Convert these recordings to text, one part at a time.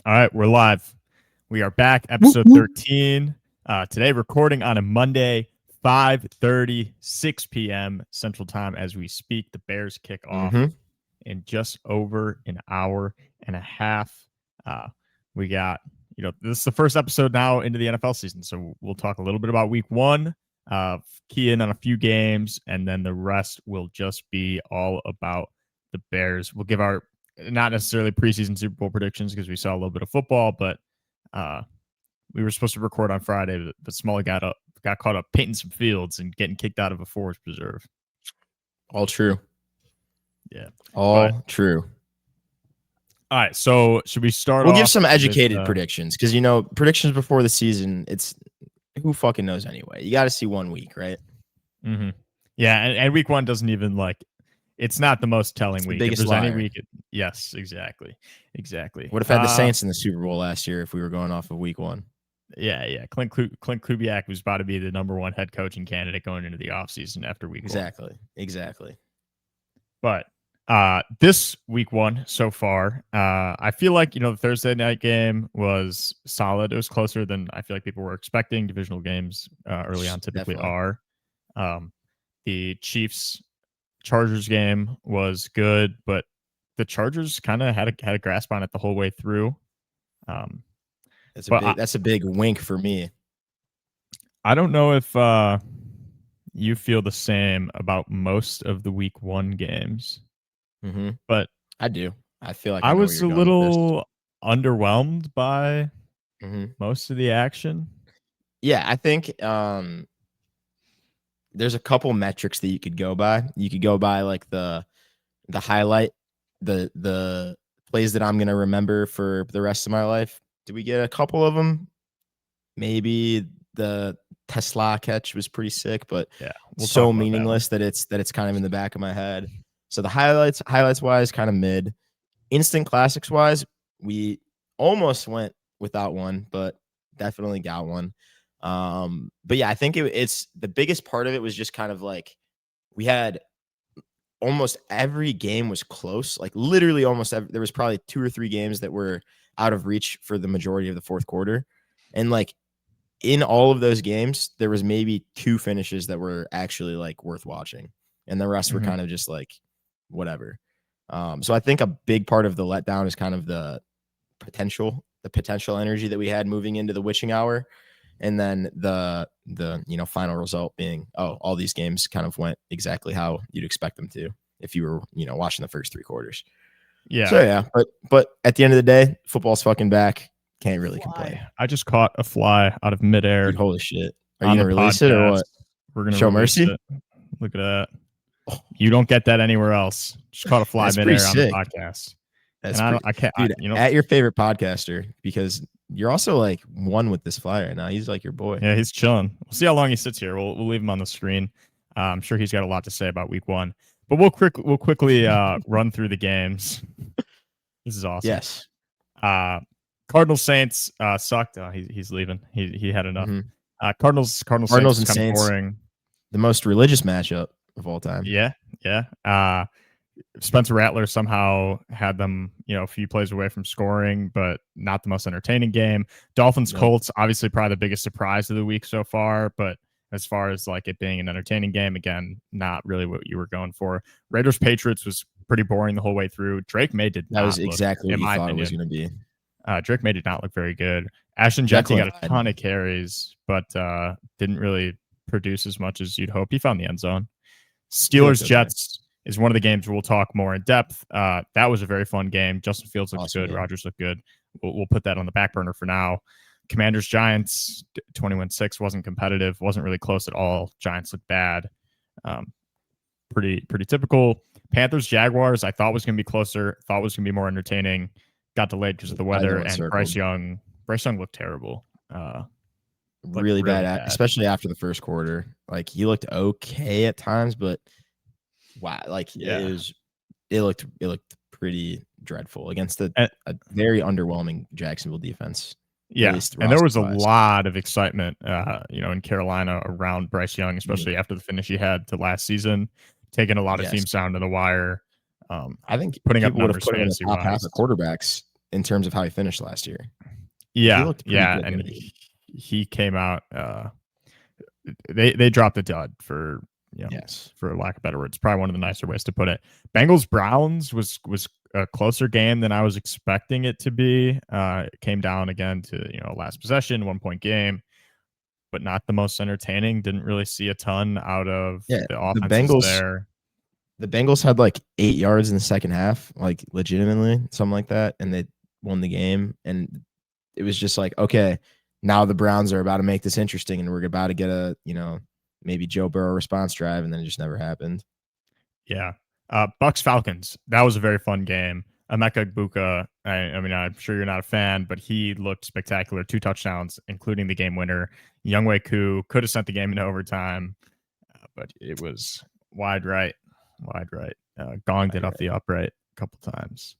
All right, we're live. We are back, Whoop, episode whoop. 13. Today, recording on a Monday, 5:30, 6 p.m. Central Time as we speak. The Bears kick off Mm-hmm. in just over an hour and a half. We got, this is the first episode now into the NFL season, so we'll talk a little bit about week one, key in on a few games, and then the rest will just be all about the Bears. We'll give our not necessarily preseason Super Bowl predictions because we saw a little bit of football, but uh, we were supposed to record on Friday, but Smalley got caught up painting some fields and getting kicked out of a forest preserve. All true. Yeah, All true. All right, so should we start We'll off give some educated with, predictions because, predictions before the season, it's who fucking knows anyway. You got to see 1 week, right? Mm-hmm. Yeah, and week one doesn't even it's not the most telling It's the week. If biggest there's any liar. week, yes, exactly. Would have had the Saints in the Super Bowl last year if we were going off of week one. Yeah. Clint Kubiak was about to be the number one head coaching candidate going into the offseason after week one. Exactly. But this week one so far, I feel like, the Thursday night game was solid. It was closer than I feel like people were expecting. Divisional games early on typically Definitely. are. The Chiefs Chargers game was good, but the Chargers kind of had a grasp on it the whole way through. That's a big wink for me. I don't know if you feel the same about most of the week one games, but I do. I feel like I I know where was you're a going with this. little underwhelmed by most of the action. Yeah, I think there's a couple metrics that you could go by. You could go by like the highlight, the plays that I'm gonna remember for the rest of my life. Did we get a couple of them? Maybe the Tesla catch was pretty sick, but Yeah, so meaningless that it's kind of in the back of my head. So the highlights wise, kind of mid. Instant classics wise, we almost went without one, but definitely got one. But yeah, I think it's the biggest part of it was just kind of like we had almost every game was close. Like literally there was probably 2 or 3 games that were out of reach for the majority of the fourth quarter. And like in all of those games, there was maybe 2 finishes that were actually like worth watching. And the rest were kind of just like whatever. So I think a big part of the letdown is kind of the potential energy that we had moving into the witching hour. And then the final result being, all these games kind of went exactly how you'd expect them to if you were, watching the first 3 quarters. Yeah. So yeah, but at the end of the day, football's fucking back. Can't really complain. I just caught a fly out of midair. Dude, holy shit. Are you gonna release it or what? We're gonna show release mercy. It. Look at that. You don't get that anywhere else. Just caught a fly midair on the podcast. That's I can't, dude, at your favorite podcaster, because you're also like one with this fly right now. He's like your boy. Yeah, he's chilling. We'll see how long he sits here. We'll leave him on the screen. I'm sure he's got a lot to say about week one, but we'll quickly run through the games. This is awesome. Yes. Cardinals Saints sucked. He's leaving. He had enough. Cardinals Saints and Saints, boring. The most religious matchup of all time. Yeah. Spencer Rattler somehow had them, a few plays away from scoring, but not the most entertaining game. Dolphins Colts, obviously probably the biggest surprise of the week so far, but as far as like it being an entertaining game, again, not really what you were going for. Raiders Patriots was pretty boring the whole way through. Drake May did not. That was exactly what you thought it was going to be. Drake May did not look very good. Ashton Jeffy got a ton of carries, but didn't really produce as much as you'd hope. He found the end zone. Steelers Jets is one of the games we'll talk more in depth. That was a very fun game. Justin Fields looked good. Rodgers looked good. We'll put that on the back burner for now. Commanders Giants 21-6 wasn't competitive. Wasn't really close at all. Giants looked bad. Pretty typical. Panthers Jaguars I thought was going to be closer. Thought was going to be more entertaining. Got delayed because of the weather. And Bryce Young looked terrible. Really bad, especially after the first quarter. Like he looked okay at times, but wow, like it looked pretty dreadful against a very underwhelming Jacksonville defense. Yeah, and there was a lot of excitement, in Carolina around Bryce Young, especially after the finish he had to last season, taking a lot of teams down to the wire. I think putting up numbers put him in the top half of quarterbacks in terms of how he finished last year. He Yeah, looked pretty yeah, good. and he came out. They dropped the dud for Yes. for lack of better words. Probably one of the nicer ways to put it. Bengals Browns was a closer game than I was expecting it to be. It came down again to last possession, 1 point game, but not the most entertaining. Didn't really see a ton out of Yeah, the offenses there. The Bengals had like 8 yards in the second half, like legitimately, something like that, and they won the game. And it was just like, okay, now the Browns are about to make this interesting, and we're about to get a, maybe Joe Burrow response drive, and then it just never happened. Yeah. Bucks Falcons. That was a very fun game. Emeka Egbuka, I mean, I'm sure you're not a fan, but he looked spectacular. 2 touchdowns, including the game winner. Younghoe Koo could have sent the game into overtime, but it was wide right. Gonged it off the upright a couple times.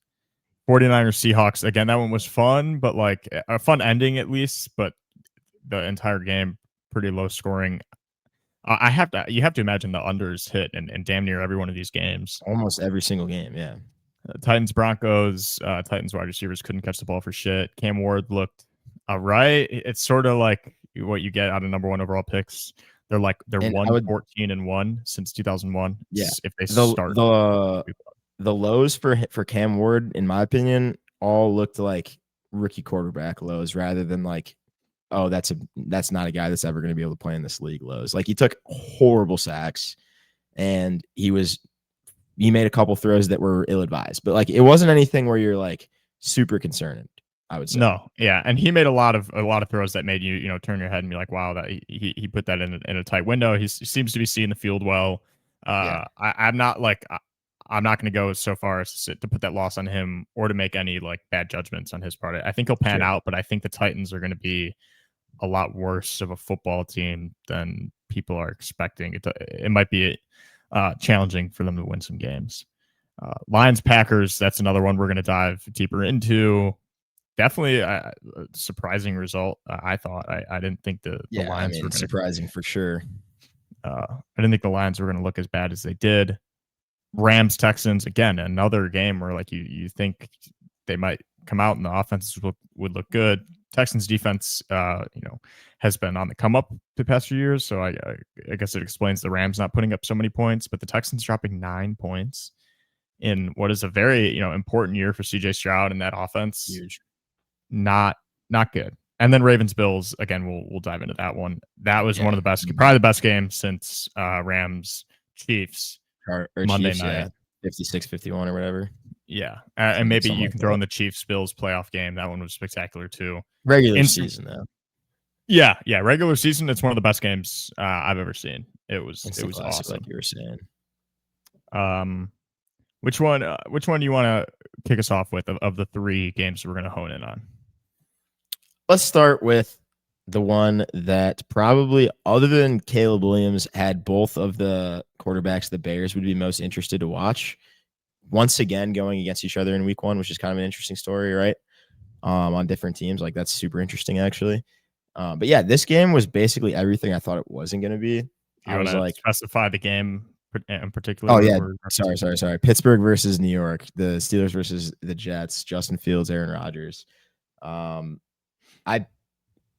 49ers Seahawks. Again, that one was fun, but like a fun ending at least, but the entire game pretty low scoring. You have to imagine the unders hit and damn near every one of these games. Almost every single game, yeah. Titans Broncos. Titans wide receivers couldn't catch the ball for shit. Cam Ward looked all right. It's sort of like what you get out of number 1 overall picks. They're 1-14-1 since 2001. Yeah, If they the start the lows for Cam Ward, in my opinion, all looked like rookie quarterback lows rather than like, oh, that's not a guy that's ever going to be able to play in this league lows. Like he took horrible sacks, and he made a couple throws that were ill advised, but like it wasn't anything where you're like super concerned, I would say. No, yeah, and he made a lot of throws that made you turn your head and be like, wow, that he put that in a tight window. He seems to be seeing the field well. I'm not going to go so far as to put that loss on him or to make any like bad judgments on his part. I think he'll pan out, but I think the Titans are going to be a lot worse of a football team than people are expecting. It might be challenging for them to win some games. Lions Packers, that's another one we're going to dive deeper into. Definitely a surprising result. I thought I didn't think the Lions were surprising for sure. I didn't think the Lions were going to look as bad as they did. Rams Texans, again, another game where like you think they might come out and the offenses would look good. Texans defense, has been on the come up the past few years, so I guess it explains the Rams not putting up so many points, but the Texans dropping 9 points in what is a very important year for CJ Stroud and that offense. Huge. Not good. And then Ravens Bills, again, we'll dive into that one. That was one of the best, probably the best game since Rams Chiefs or Monday Chiefs, night. 56-51 or whatever. Yeah. And maybe you can throw in the Chiefs Bills playoff game. That one was spectacular too. Regular season though. Yeah, regular season. It's one of the best games I've ever seen. It was classic, awesome. like you were saying. Which one do you want to kick us off with of the 3 games we're going to hone in on? Let's start with the one that probably, other than Caleb Williams, had both of the quarterbacks the Bears would be most interested to watch. Once again, going against each other in week 1, which is kind of an interesting story, right? On different teams. Like that's super interesting, actually. But yeah, this game was basically everything I thought it wasn't going to be. I was like, specify the game in particular. Oh yeah, sorry. Pittsburgh versus New York, the Steelers versus the Jets, Justin Fields, Aaron Rodgers. I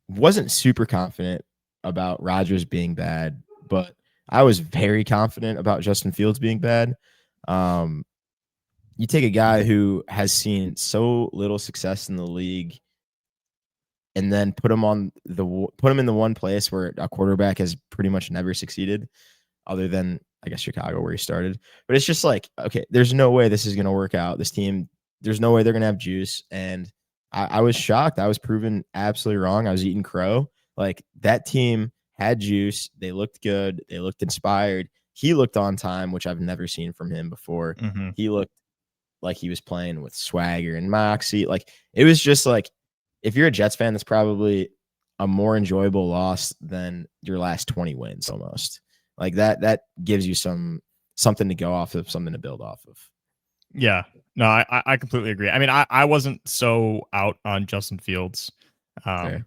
wasn't super confident about Rodgers being bad, but I was very confident about Justin Fields being bad. You take a guy who has seen so little success in the league and then put him in the one place where a quarterback has pretty much never succeeded, other than I guess Chicago where he started. But it's just like, okay, there's no way this is going to work out. This team, there's no way they're going to have juice. And I was shocked. I was proven absolutely wrong. I was eating crow. Like that team had juice. They looked good. They looked inspired. He looked on time, which I've never seen from him before. Mm-hmm. He looked like he was playing with swagger and moxie. Like it was just like, if you're a Jets fan, that's probably a more enjoyable loss than your last 20 wins almost. Like that gives you something to go off of, something to build off of. Yeah, no, I completely agree. I mean, I wasn't so out on Justin Fields. I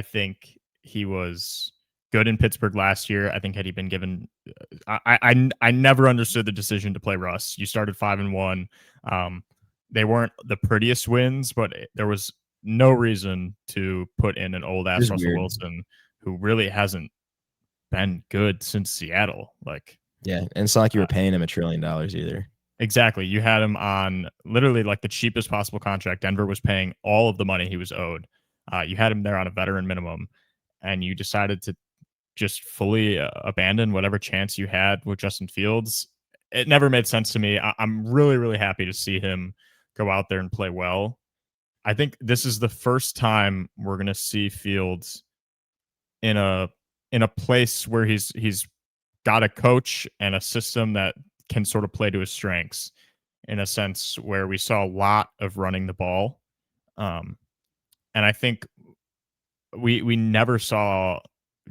think he was good in Pittsburgh last year. I think had he been given, I never understood the decision to play Russ. You started 5-1. they weren't the prettiest wins, but there was no reason to put in an old ass Russell Wilson who really hasn't been good since Seattle. Like, yeah, and it's not like you were paying him $1 trillion either. Exactly. You had him on literally like the cheapest possible contract. Denver was paying all of the money he was owed. You had him there on a veteran minimum, and you decided to just fully abandon whatever chance you had with Justin Fields. It never made sense to me. I'm really, really happy to see him go out there and play well. I think this is the first time we're going to see Fields in a place where he's got a coach and a system that can sort of play to his strengths, in a sense where we saw a lot of running the ball. And I think we never saw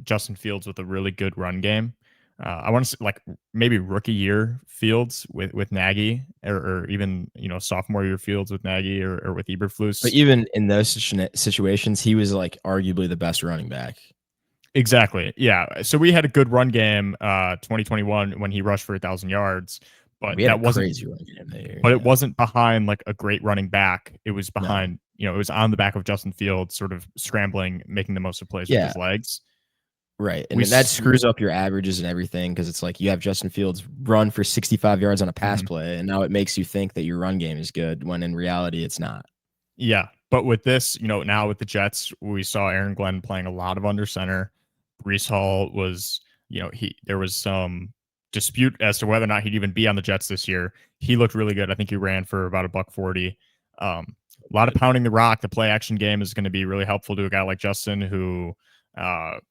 Justin Fields with a really good run game. I want to say like maybe rookie year Fields with Nagy, or even sophomore year Fields with Nagy or with Eberflus. But even in those situations, he was like arguably the best running back. Exactly. Yeah. So we had a good run game 2021 when he rushed for 1,000 yards, but we had that wasn't crazy run game that year, but it wasn't behind like a great running back. It was behind, it was on the back of Justin Fields, sort of scrambling, making the most of plays with his legs. Right. And that screws up your averages and everything, because it's like you have Justin Fields run for 65 yards on a pass play, and now it makes you think that your run game is good when in reality it's not. Yeah. But with this, now with the Jets, we saw Aaron Glenn playing a lot of under center. Breece Hall was, there was some dispute as to whether or not he'd even be on the Jets this year. He looked really good. I think he ran for about $140. A lot of pounding the rock. The play action game is going to be really helpful to a guy like Justin, who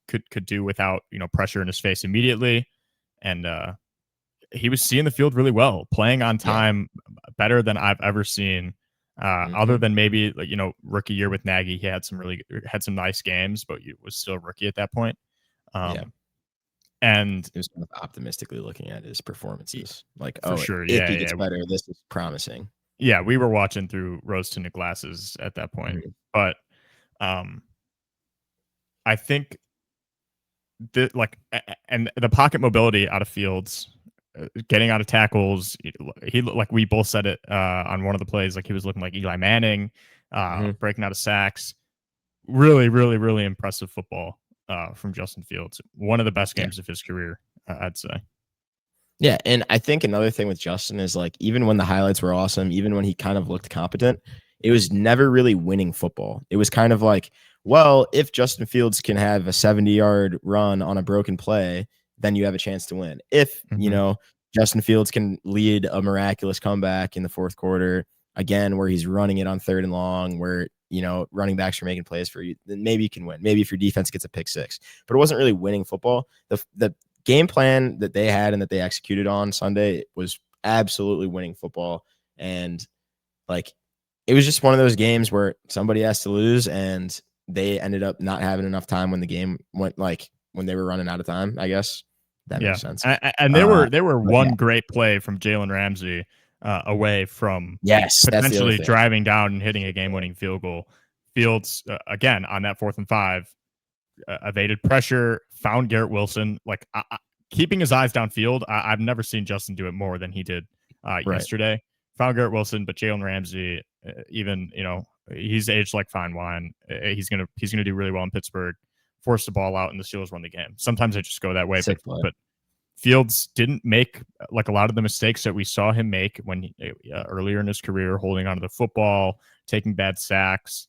could do without pressure in his face immediately. And he was seeing the field really well, playing on time better than I've ever seen. Other than maybe rookie year with Nagy, he had some nice games, but he was still a rookie at that point. And it was kind of optimistically looking at his performances, like, for sure, if he gets better, this is promising. Yeah, we were watching through rose-tinted glasses at that point, but I think and the pocket mobility out of Fields, getting out of tackles, he like we both said it on one of the plays, like he was looking like Eli Manning, breaking out of sacks. Really, really, really impressive football from Justin Fields. One of the best games of his career, I'd say. Yeah, and I think another thing with Justin is, like, even when the highlights were awesome, even when he kind of looked competent, it was never really winning football. It was kind of like, well, if Justin Fields can have a 70-yard run on a broken play, then you have a chance to win. If, Justin Fields can lead a miraculous comeback in the fourth quarter, again, where he's running it on 3rd and long, where, running backs are making plays for you, then maybe you can win. Maybe if your defense gets a pick six. But it wasn't really winning football. The game plan that they had and that they executed on Sunday was absolutely winning football. And, like, it was just one of those games where somebody has to lose, and they ended up not having enough time when the game went, like, when they were running out of time, I guess. That makes sense. And there were one great play from Jalen Ramsey away from potentially driving down and hitting a game-winning field goal. Fields, again, on that 4th and 5, evaded pressure, found Garrett Wilson, like keeping his eyes downfield. I've never seen Justin do it more than he did yesterday. Found Garrett Wilson, but Jalen Ramsey, even he's aged like fine wine. He's gonna do really well in Pittsburgh. Force the ball out, and the Steelers won the game. Sometimes I just go that way, but Fields didn't make like a lot of the mistakes that we saw him make when earlier in his career, holding onto the football, taking bad sacks.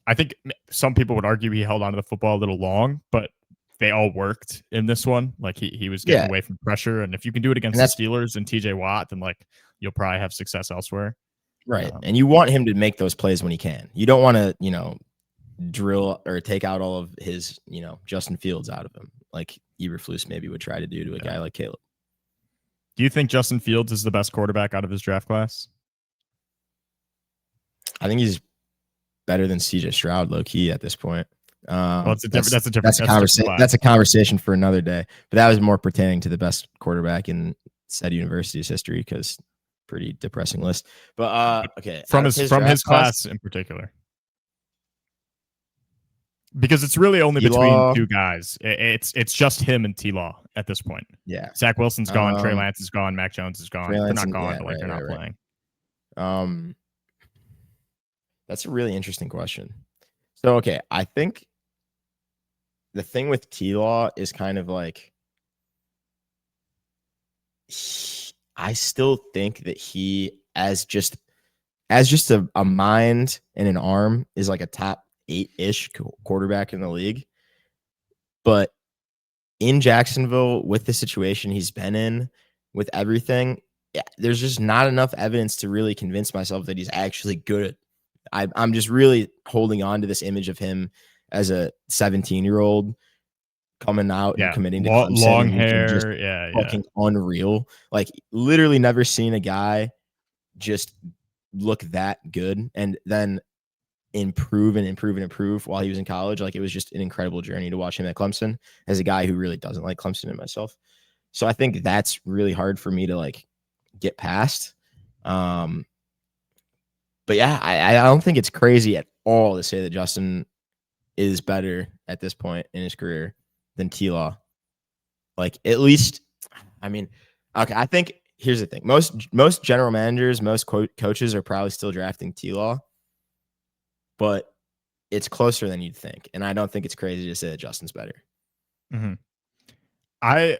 I think some people would argue he held onto the football a little long, but they all worked in this one. Like he was getting away from pressure, and if you can do it against the Steelers and TJ Watt, then like you'll probably have success elsewhere. Right, and you want him to make those plays when he can. You don't want to, drill or take out all of his, Justin Fields out of him, like Eberflus maybe would try to do to a guy like Caleb. Do you think Justin Fields is the best quarterback out of his draft class? I think he's better than CJ Stroud, low key, at this point. That's a conversation for another day. But that was more pertaining to the best quarterback in said university's history, because pretty depressing list. But okay, from his class in particular. Because it's really only between two guys. It's just him and T-Law at this point. Yeah. Zach Wilson's gone. Trey Lance is gone. Mac Jones is gone. They're not gone, but they're not playing. That's a really interesting question. So, okay, I think the thing with T-Law is kind of like I still think that he as just a mind and an arm is like a top 8-ish quarterback in the league. But in Jacksonville, with the situation he's been in, with everything, there's just not enough evidence to really convince myself that he's actually good. I'm just really holding on to this image of him as a 17-year-old coming out and Yeah, committing to Clemson long and looking just hair. Yeah. fucking unreal. Like literally never seen a guy just look that good and then improve and improve and improve while he was in college. Like it was just an incredible journey to watch him at Clemson as a guy who really doesn't like Clemson and myself. So I think that's really hard for me to like get past. But yeah, I don't think it's crazy at all to say that Justin is better at this point in his career than T-Law. Like at least, I mean, okay. I think here's the thing: most general managers, most coaches are probably still drafting T-Law, but it's closer than you'd think, and I don't think it's crazy to say that Justin's better. Mm-hmm. I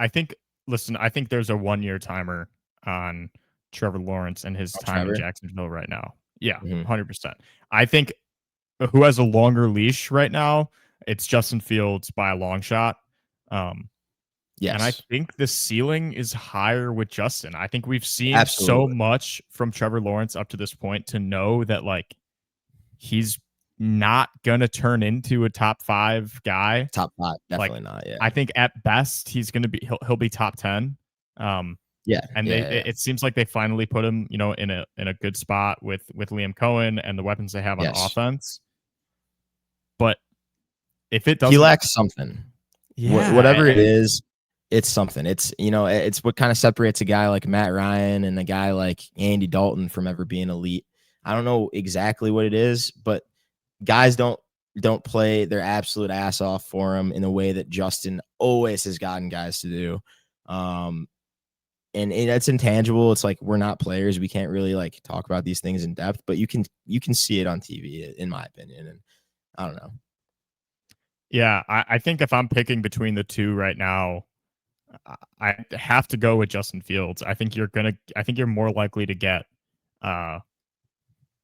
think. Listen, I think there's a 1-year timer on Trevor Lawrence and his time in Trevor, Jacksonville right now. Yeah, 100%. I think who has a longer leash right now? It's Justin Fields by a long shot. And I yes, think the ceiling is higher with Justin. I think we've seen so absolutely, much from Trevor Lawrence up to this point to know that like he's not gonna turn into a top 5 guy. top 5, Like definitely not. Yeah, I think at best he's gonna be he'll be top 10. yeah, And yeah. it seems like they finally put him, in a good spot with Liam Cohen and the weapons they have on Yes, offense. But if it he doesn't, lacks something. yeah, Whatever it is, it's something. It's it's what kind of separates a guy like Matt Ryan and a guy like Andy Dalton from ever being elite. I don't know exactly what it is, but guys don't play their absolute ass off for him in a way that Justin always has gotten guys to do. And it's intangible. It's like we're not players. We can't really like talk about these things in depth, but you can see it on TV, in my opinion. And I don't know. yeah, I think if I'm picking between the two right now, I have to go with Justin Fields. I think you're more likely to get uh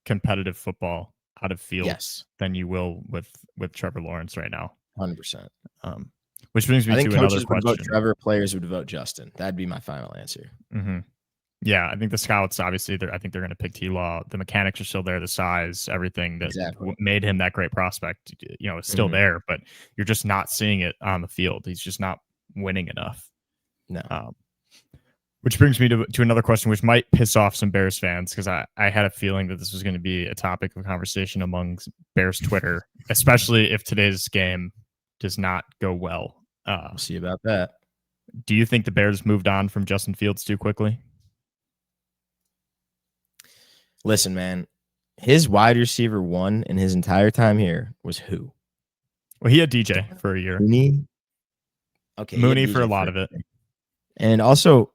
competitive football out of Fields Yes, than you will with Trevor Lawrence right now. 100%. Um, which brings I me think to another coaches would vote question. Trevor, players would vote Justin. That'd be my final answer. Mm-hmm. Yeah, I think the scouts obviously. I think they're going to pick T Law. The mechanics are still there, the size, everything that Exactly. made him that great prospect. Is still there, but you're just not seeing it on the field. He's just not winning enough. No. Which brings me to another question, which might piss off some Bears fans because I had a feeling that this was going to be a topic of conversation among Bears Twitter, especially if today's game does not go well. We'll see about that. Do you think the Bears moved on from Justin Fields too quickly? Listen, man, his wide receiver one in his entire time here was who? Well, he had DJ for a year. Mooney. Okay, he had Mooney for a DJ lot for a of it. year. And also,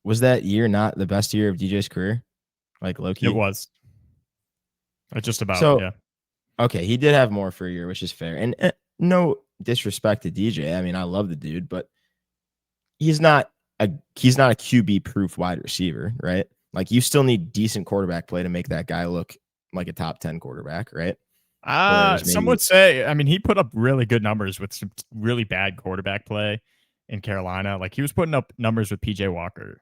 was that year not the best year of DJ's career? Like low It key. was. Just about, So yeah. okay, he did have more for a year, which is fair. And no disrespect to DJ. I mean, I love the dude, but he's not he's not a QB proof wide receiver, right? Like you still need decent quarterback play to make that guy look like a top 10 quarterback, right? Whereas Some maybe would say, I mean, he put up really good numbers with some really bad quarterback play in Carolina. Like he was putting up numbers with PJ Walker.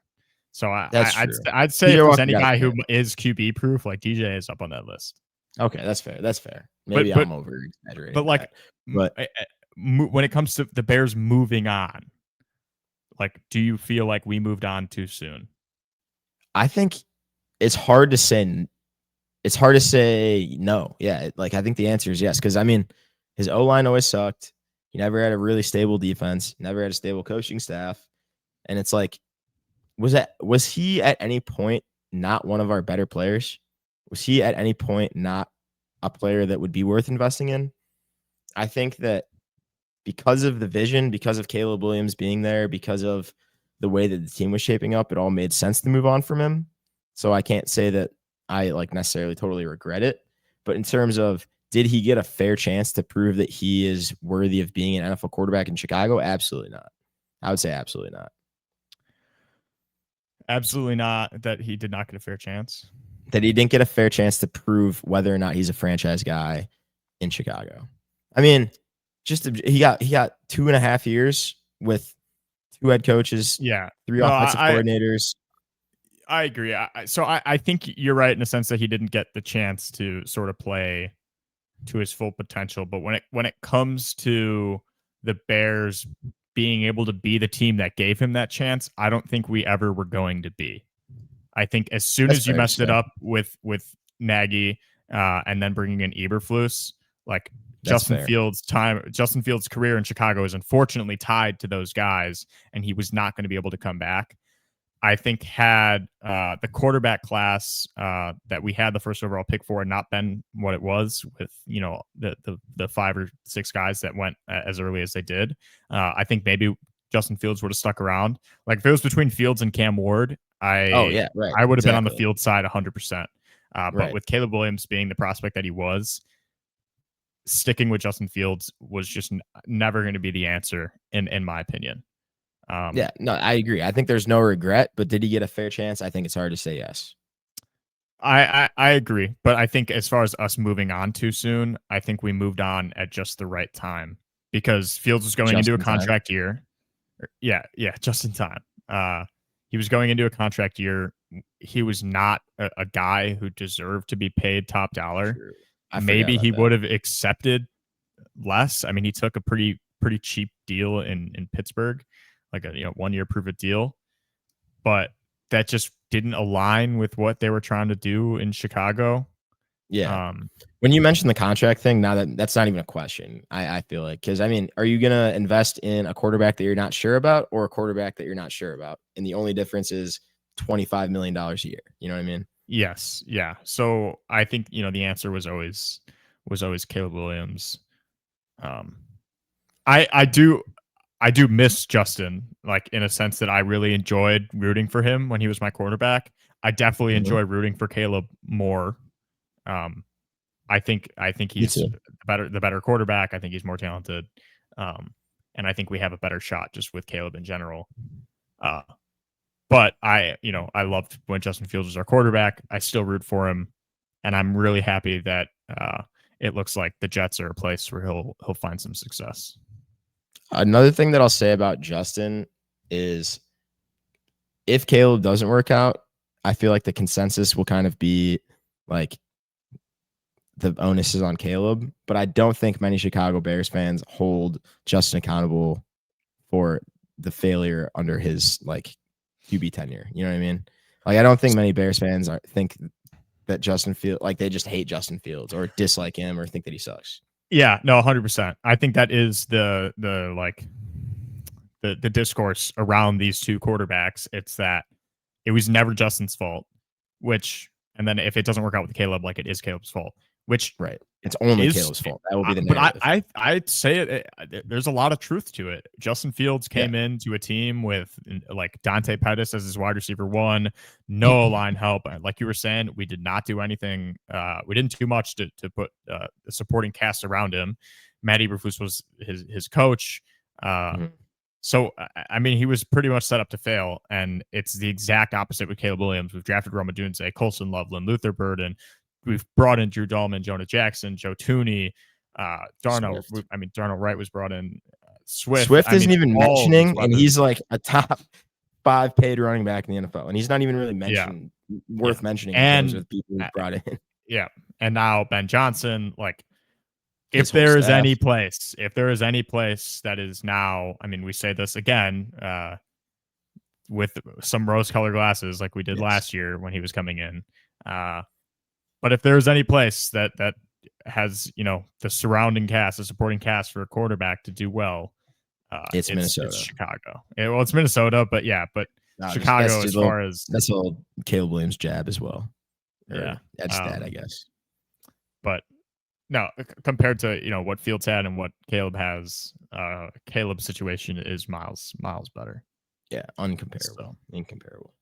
So that's true. I'd say PJ if there's Walker any got guy it. who is QB proof, like DJ is up on that list. Okay, that's fair. That's fair. But Maybe I'm over exaggerating like that. But when it comes to the Bears moving on, like, do you feel like we moved on too soon? I think it's hard to say it's hard to say no. Yeah, like I think the answer is yes cuz I mean, his O-line always sucked. He never had a really stable defense, never had a stable coaching staff, and it's like was he at any point not one of our better players? Was he at any point not a player that would be worth investing in? I think that because of the vision, because of Caleb Williams being there, because of the way that the team was shaping up, it all made sense to move on from him. So I can't say that I like necessarily totally regret it. But in terms of did he get a fair chance to prove that he is worthy of being an NFL quarterback in Chicago? Absolutely not. I would say absolutely not. Absolutely not that he did not get a fair chance. That he didn't get a fair chance to prove whether or not he's a franchise guy in Chicago. I mean, he got 2.5 years with 2 head coaches, Yeah. 3 offensive coordinators. I agree. I think you're right in the sense that he didn't get the chance to sort of play to his full potential. But when it comes to the Bears being able to be the team that gave him that chance, I don't think we ever were going to be. I think as soon as you messed it up with Nagy and then bringing in Eberflus, like Justin Fields' career in Chicago is unfortunately tied to those guys, and he was not going to be able to come back. I think had the quarterback class that we had the first overall pick for not been what it was with the 5 or 6 guys that went as early as they did, I think maybe Justin Fields would have stuck around. Like if it was between Fields and Cam Ward, I would have been on the Field side 100%. But with Caleb Williams being the prospect that he was, sticking with Justin Fields was just never going to be the answer in my opinion. I agree. I think there's no regret, but did he get a fair chance? I think it's hard to say yes. I agree, but I think as far as us moving on too soon, I think we moved on at just the right time because Fields was going into a contract year. Yeah, just in time. He was going into a contract year. He was not a guy who deserved to be paid top dollar. Maybe he would have accepted less. I mean, he took a pretty cheap deal in Pittsburgh, like a 1-year prove-it deal, but that just didn't align with what they were trying to do in Chicago. Yeah. When you mentioned the contract thing, now that's not even a question. I feel like because I mean, are you gonna invest in a quarterback that you're not sure about, or a quarterback that you're not sure about? And the only difference is $25 million a year. You know what I mean? Yes. Yeah. So I think the answer was always Caleb Williams. I do miss Justin, like in a sense that I really enjoyed rooting for him when he was my quarterback. I definitely enjoy rooting for Caleb more. I think he's the better quarterback. I think he's more talented. And I think we have a better shot just with Caleb in general. But I loved when Justin Fields was our quarterback. I still root for him, and I'm really happy that it looks like the Jets are a place where he'll find some success. Another thing that I'll say about Justin is if Caleb doesn't work out, I feel like the consensus will kind of be like the onus is on Caleb, but I don't think many Chicago Bears fans hold Justin accountable for the failure under his like QB tenure. You know what I mean? Like I don't think many Bears fans think that Justin Fields, like they just hate Justin Fields or dislike him or think that he sucks. Yeah, no, 100%. I think that is the discourse around these two quarterbacks. It's that it was never Justin's fault, and then if it doesn't work out with Caleb, like it is Caleb's fault, which it's only Caleb's fault. That will be the narrative. But I'd say there's a lot of truth to it. Justin Fields came into a team with like Dante Pettis as his wide receiver 1, no line help. Like you were saying, we did not do anything. We didn't do much to put a supporting cast around him. Matt Eberflus was his coach. So, I mean, he was pretty much set up to fail, and it's the exact opposite with Caleb Williams. We've drafted Roma Dunze, Colson Loveland, Luther Burden. We've brought in Drew Dahlman, Jonah Jackson, Joe Tooney, Darnell. Darnell Wright was brought in. Swift isn't even mentioning, and he's like a top 5 paid running back in the NFL, and he's not even really mentioned worth mentioning in terms of people he's brought in. Yeah, and now Ben Johnson, like. If there is any place that is now, I mean, we say this again with some rose-colored glasses like we did last year when he was coming in. But if there's any place that has, the surrounding cast, the supporting cast for a quarterback to do well, it's Minnesota. It's Chicago. It's Minnesota, but Chicago as far as... That's a little Caleb Williams jab as well. Yeah. That's that, I guess. But... No, compared to what Fields had and what Caleb has, Caleb's situation is miles better. Yeah, incomparable.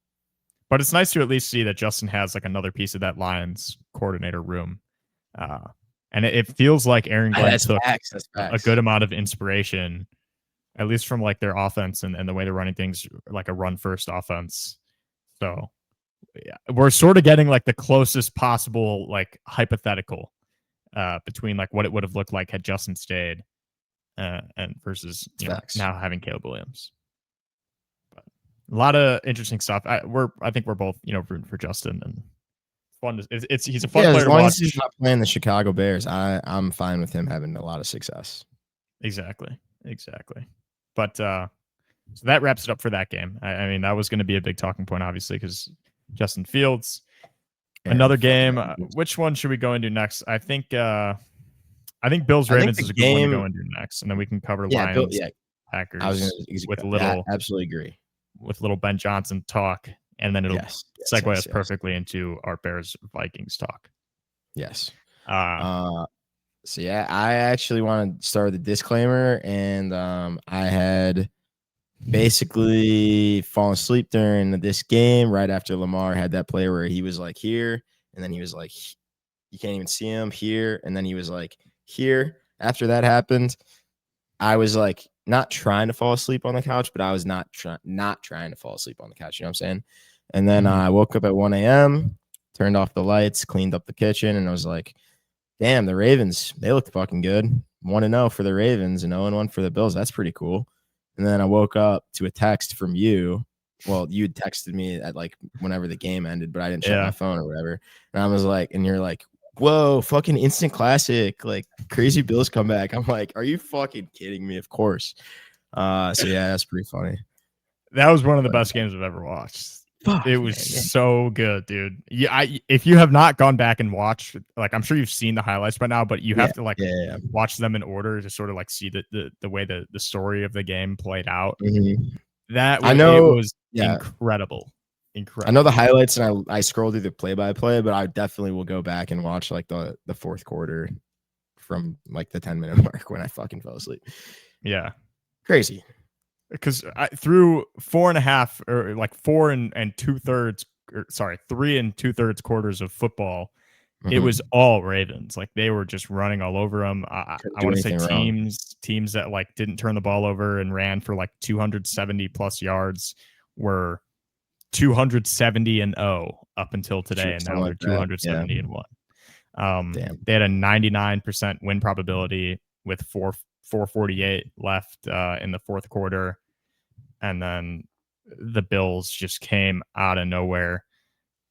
But it's nice to at least see that Justin has like another piece of that Lions coordinator room. And it feels like Aaron Glenn That's took facts. That's a facts. good amount of inspiration, at least from like their offense and the way they're running things, like a run first offense. So yeah, we're sort of getting like the closest possible like hypothetical between like what it would have looked like had Justin stayed and versus Facts. now having Caleb Williams. But a lot of interesting stuff. I think we're both rooting for Justin, and fun. He's a fun player as to long watch. as he's not playing the Chicago Bears, I'm fine with him having a lot of success. Exactly. But so that wraps it up for that game. I mean, that was going to be a big talking point, obviously, because Justin Fields. Another game. Which one should we go into next? I think Bills Ravens is a good one to go into next, and then we can cover Lions Packers. I was going with little absolutely agree with little Ben Johnson talk, and then it'll segue us perfectly into our Bears Vikings talk. Yes. So yeah, I actually want to start with a disclaimer, and I had basically fallen asleep during this game right after Lamar had that play where he was like here, and then he was like, you can't even see him here, and then he was like here. After that happened, I was like not trying to fall asleep on the couch, but I was not trying to fall asleep on the couch. You know what I'm saying? And then I woke up at 1 a.m., turned off the lights, cleaned up the kitchen, and I was like, damn, the Ravens, they looked fucking good. 1-0 for the Ravens and 0-1 for the Bills. That's pretty cool. And then I woke up to a text from you. Well, you had texted me at like whenever the game ended, but I didn't check my phone or whatever. And I was like, and you're like, whoa, fucking instant classic, like crazy Bills comeback. I'm like, are you fucking kidding me? Of course. So yeah, that's pretty funny. That was one of the best games I've ever watched. It was so good, dude. Yeah, if you have not gone back and watched, like I'm sure you've seen the highlights by now, but you have to watch them in order to sort of like see the way the story of the game played out. That I know it was incredible. I know the highlights, and I scrolled through the play-by-play, but I definitely will go back and watch like the fourth quarter from like the 10-minute mark when I fucking fell asleep. Yeah, crazy. Because through 4.5 or like 4 and 2/3, sorry, 3 and 2/3 quarters of football, it was all Ravens. Like they were just running all over them. I want to say teams that like didn't turn the ball over and ran for like 270 plus yards were 270-0 up until today, and now they're 270-1. They had a 99% win probability with 4:48 left in the fourth quarter, and then the Bills just came out of nowhere.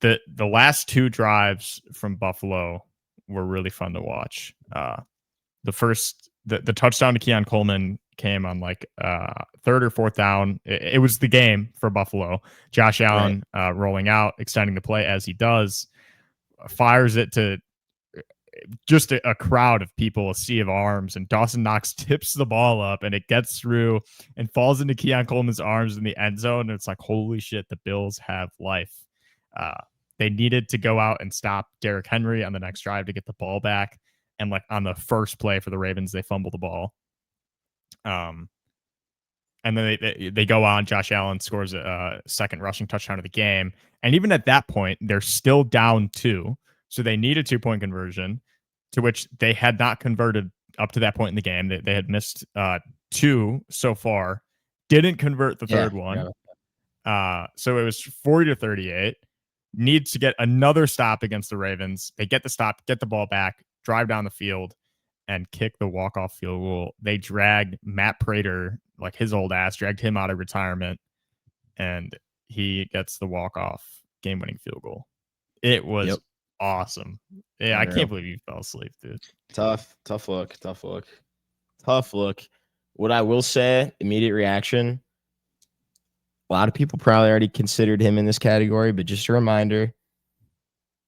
The last two drives from Buffalo were really fun to watch. The first, the touchdown to Keon Coleman came on like third or fourth down. It was the game for Buffalo. Josh Allen rolling out, extending the play as he does, fires it to just a crowd of people, a sea of arms, and Dawson Knox tips the ball up and it gets through and falls into Keon Coleman's arms in the end zone. And it's like, holy shit, the Bills have life. They needed to go out and stop Derrick Henry on the next drive to get the ball back. And like on the first play for the Ravens, they fumble the ball. And then they go on. Josh Allen scores a second rushing touchdown of the game. And even at that point, they're still down 2. So they need a 2-point conversion, to which they had not converted up to that point in the game. They had missed 2 so far, didn't convert the third one. So it was 40-38. Needs to get another stop against the Ravens. They get the stop, get the ball back, drive down the field, and kick the walk-off field goal. They dragged Matt Prater, like his old ass, dragged him out of retirement, and he gets the walk-off game-winning field goal. It was awesome. Yeah, I can't believe you fell asleep, dude. Tough look. What I will say, immediate reaction, a lot of people probably already considered him in this category, but just a reminder,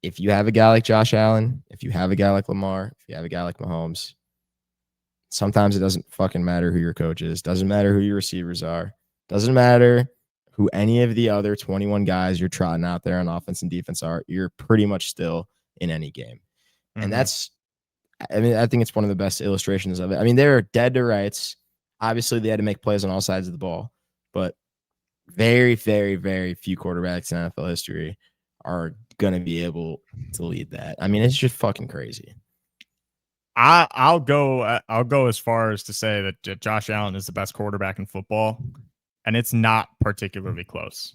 if you have a guy like Josh Allen, if you have a guy like Lamar, if you have a guy like Mahomes, sometimes it doesn't fucking matter who your coach is. Doesn't matter who your receivers are. Doesn't matter who any of the other 21 guys you're trotting out there on offense and defense are. You're pretty much still in any game. And that's, I mean, I think it's one of the best illustrations of it. I mean, they're dead to rights. Obviously, they had to make plays on all sides of the ball, but very, very, very few quarterbacks in NFL history are going to be able to lead that. I mean, it's just fucking crazy. I'll go as far as to say that Josh Allen is the best quarterback in football, and it's not particularly close.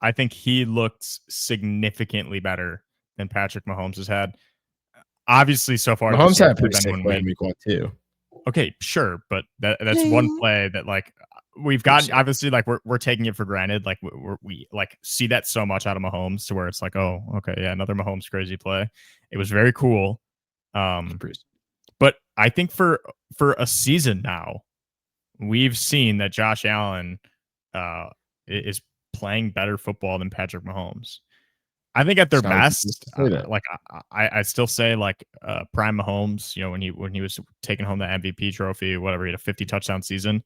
I think he looked significantly better than Patrick Mahomes has had. Obviously, so far this Mahomes year, had a pretty been sick one play in week. week 1 too. Okay, sure, but that's one play that like we've got. Obviously, like we're taking it for granted. Like we like see that so much out of Mahomes to where it's like, oh, okay, yeah, another Mahomes crazy play. It was very cool. But I think for a season now, we've seen that Josh Allen is playing better football than Patrick Mahomes. I think at their best, like I still say like prime Mahomes, you know, when he was taking home the MVP trophy, whatever, he had a 50 touchdown season.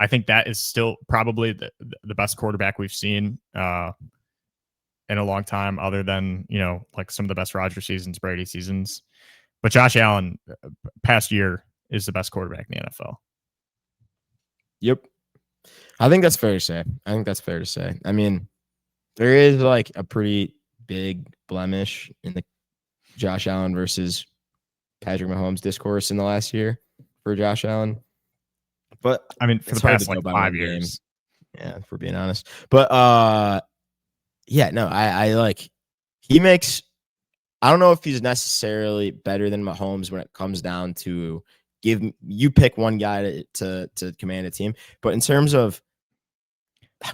I think that is still probably the best quarterback we've seen in a long time, other than, you know, like some of the best Rodgers seasons, Brady seasons. But Josh Allen, past year, is the best quarterback in the NFL. Yep. I think that's fair to say. I mean, there is like a pretty big blemish in the Josh Allen versus Patrick Mahomes discourse in the last year for Josh Allen. But I mean, for the past like 5 years. Yeah, if we're being honest. But yeah, no, I like he makes I don't know if he's necessarily better than Mahomes when it comes down to you pick one guy to command a team. But in terms of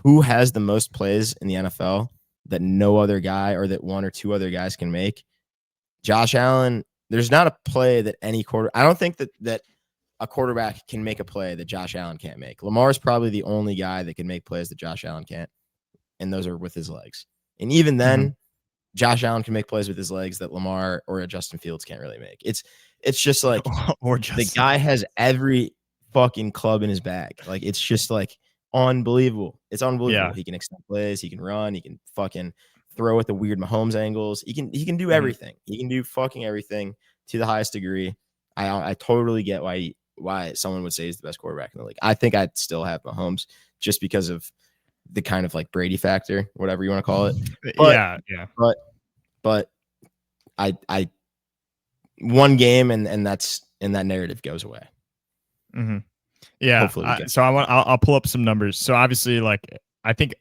who has the most plays in the NFL that no other guy or that one or two other guys can make, Josh Allen, there's not a play that I don't think that a quarterback can make a play that Josh Allen can't make. Lamar is probably the only guy that can make plays that Josh Allen can't, and those are with his legs. And even then, Josh Allen can make plays with his legs that Lamar or Justin Fields can't really make. It's just like the guy has every fucking club in his bag. Like it's just like unbelievable. It's unbelievable. Yeah. He can extend plays, he can run, he can fucking throw at the weird Mahomes angles. He can do everything. He can do fucking everything to the highest degree. I totally get why someone would say he's the best quarterback in the league. I think I'd still have Mahomes just because of the kind of like Brady factor, whatever you want to call it. But, but I one game and that narrative goes away. Yeah. Hopefully so I'll pull up some numbers. So obviously, like I think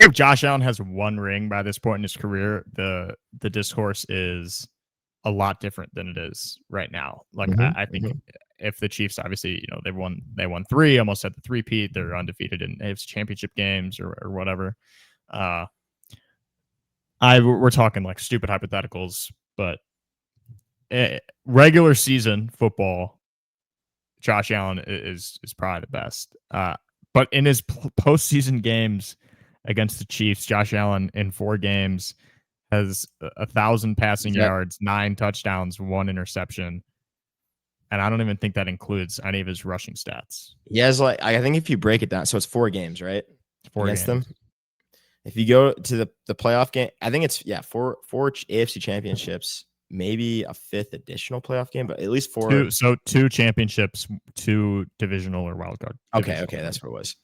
if Josh Allen has one ring by this point in his career, the discourse is a lot different than it is right now. Like I think if the Chiefs, obviously, you know, they won 3, almost had the 3-peat, they're undefeated in AFC championship games or whatever. We're talking like stupid hypotheticals, but regular season football, Josh Allen is probably the best. But in his postseason games against the Chiefs, Josh Allen in 4 games has 1,000 passing yards, 9 touchdowns, 1 interception. And I don't even think that includes any of his rushing stats. He has like, I think if you break it down, so it's 4 games, right? 4 against games. Them. If you go to the playoff game, I think it's 4 AFC championships, maybe a 5th additional playoff game, but at least 4. 2 championships, 2 divisional or wild card. Okay, that's what it was.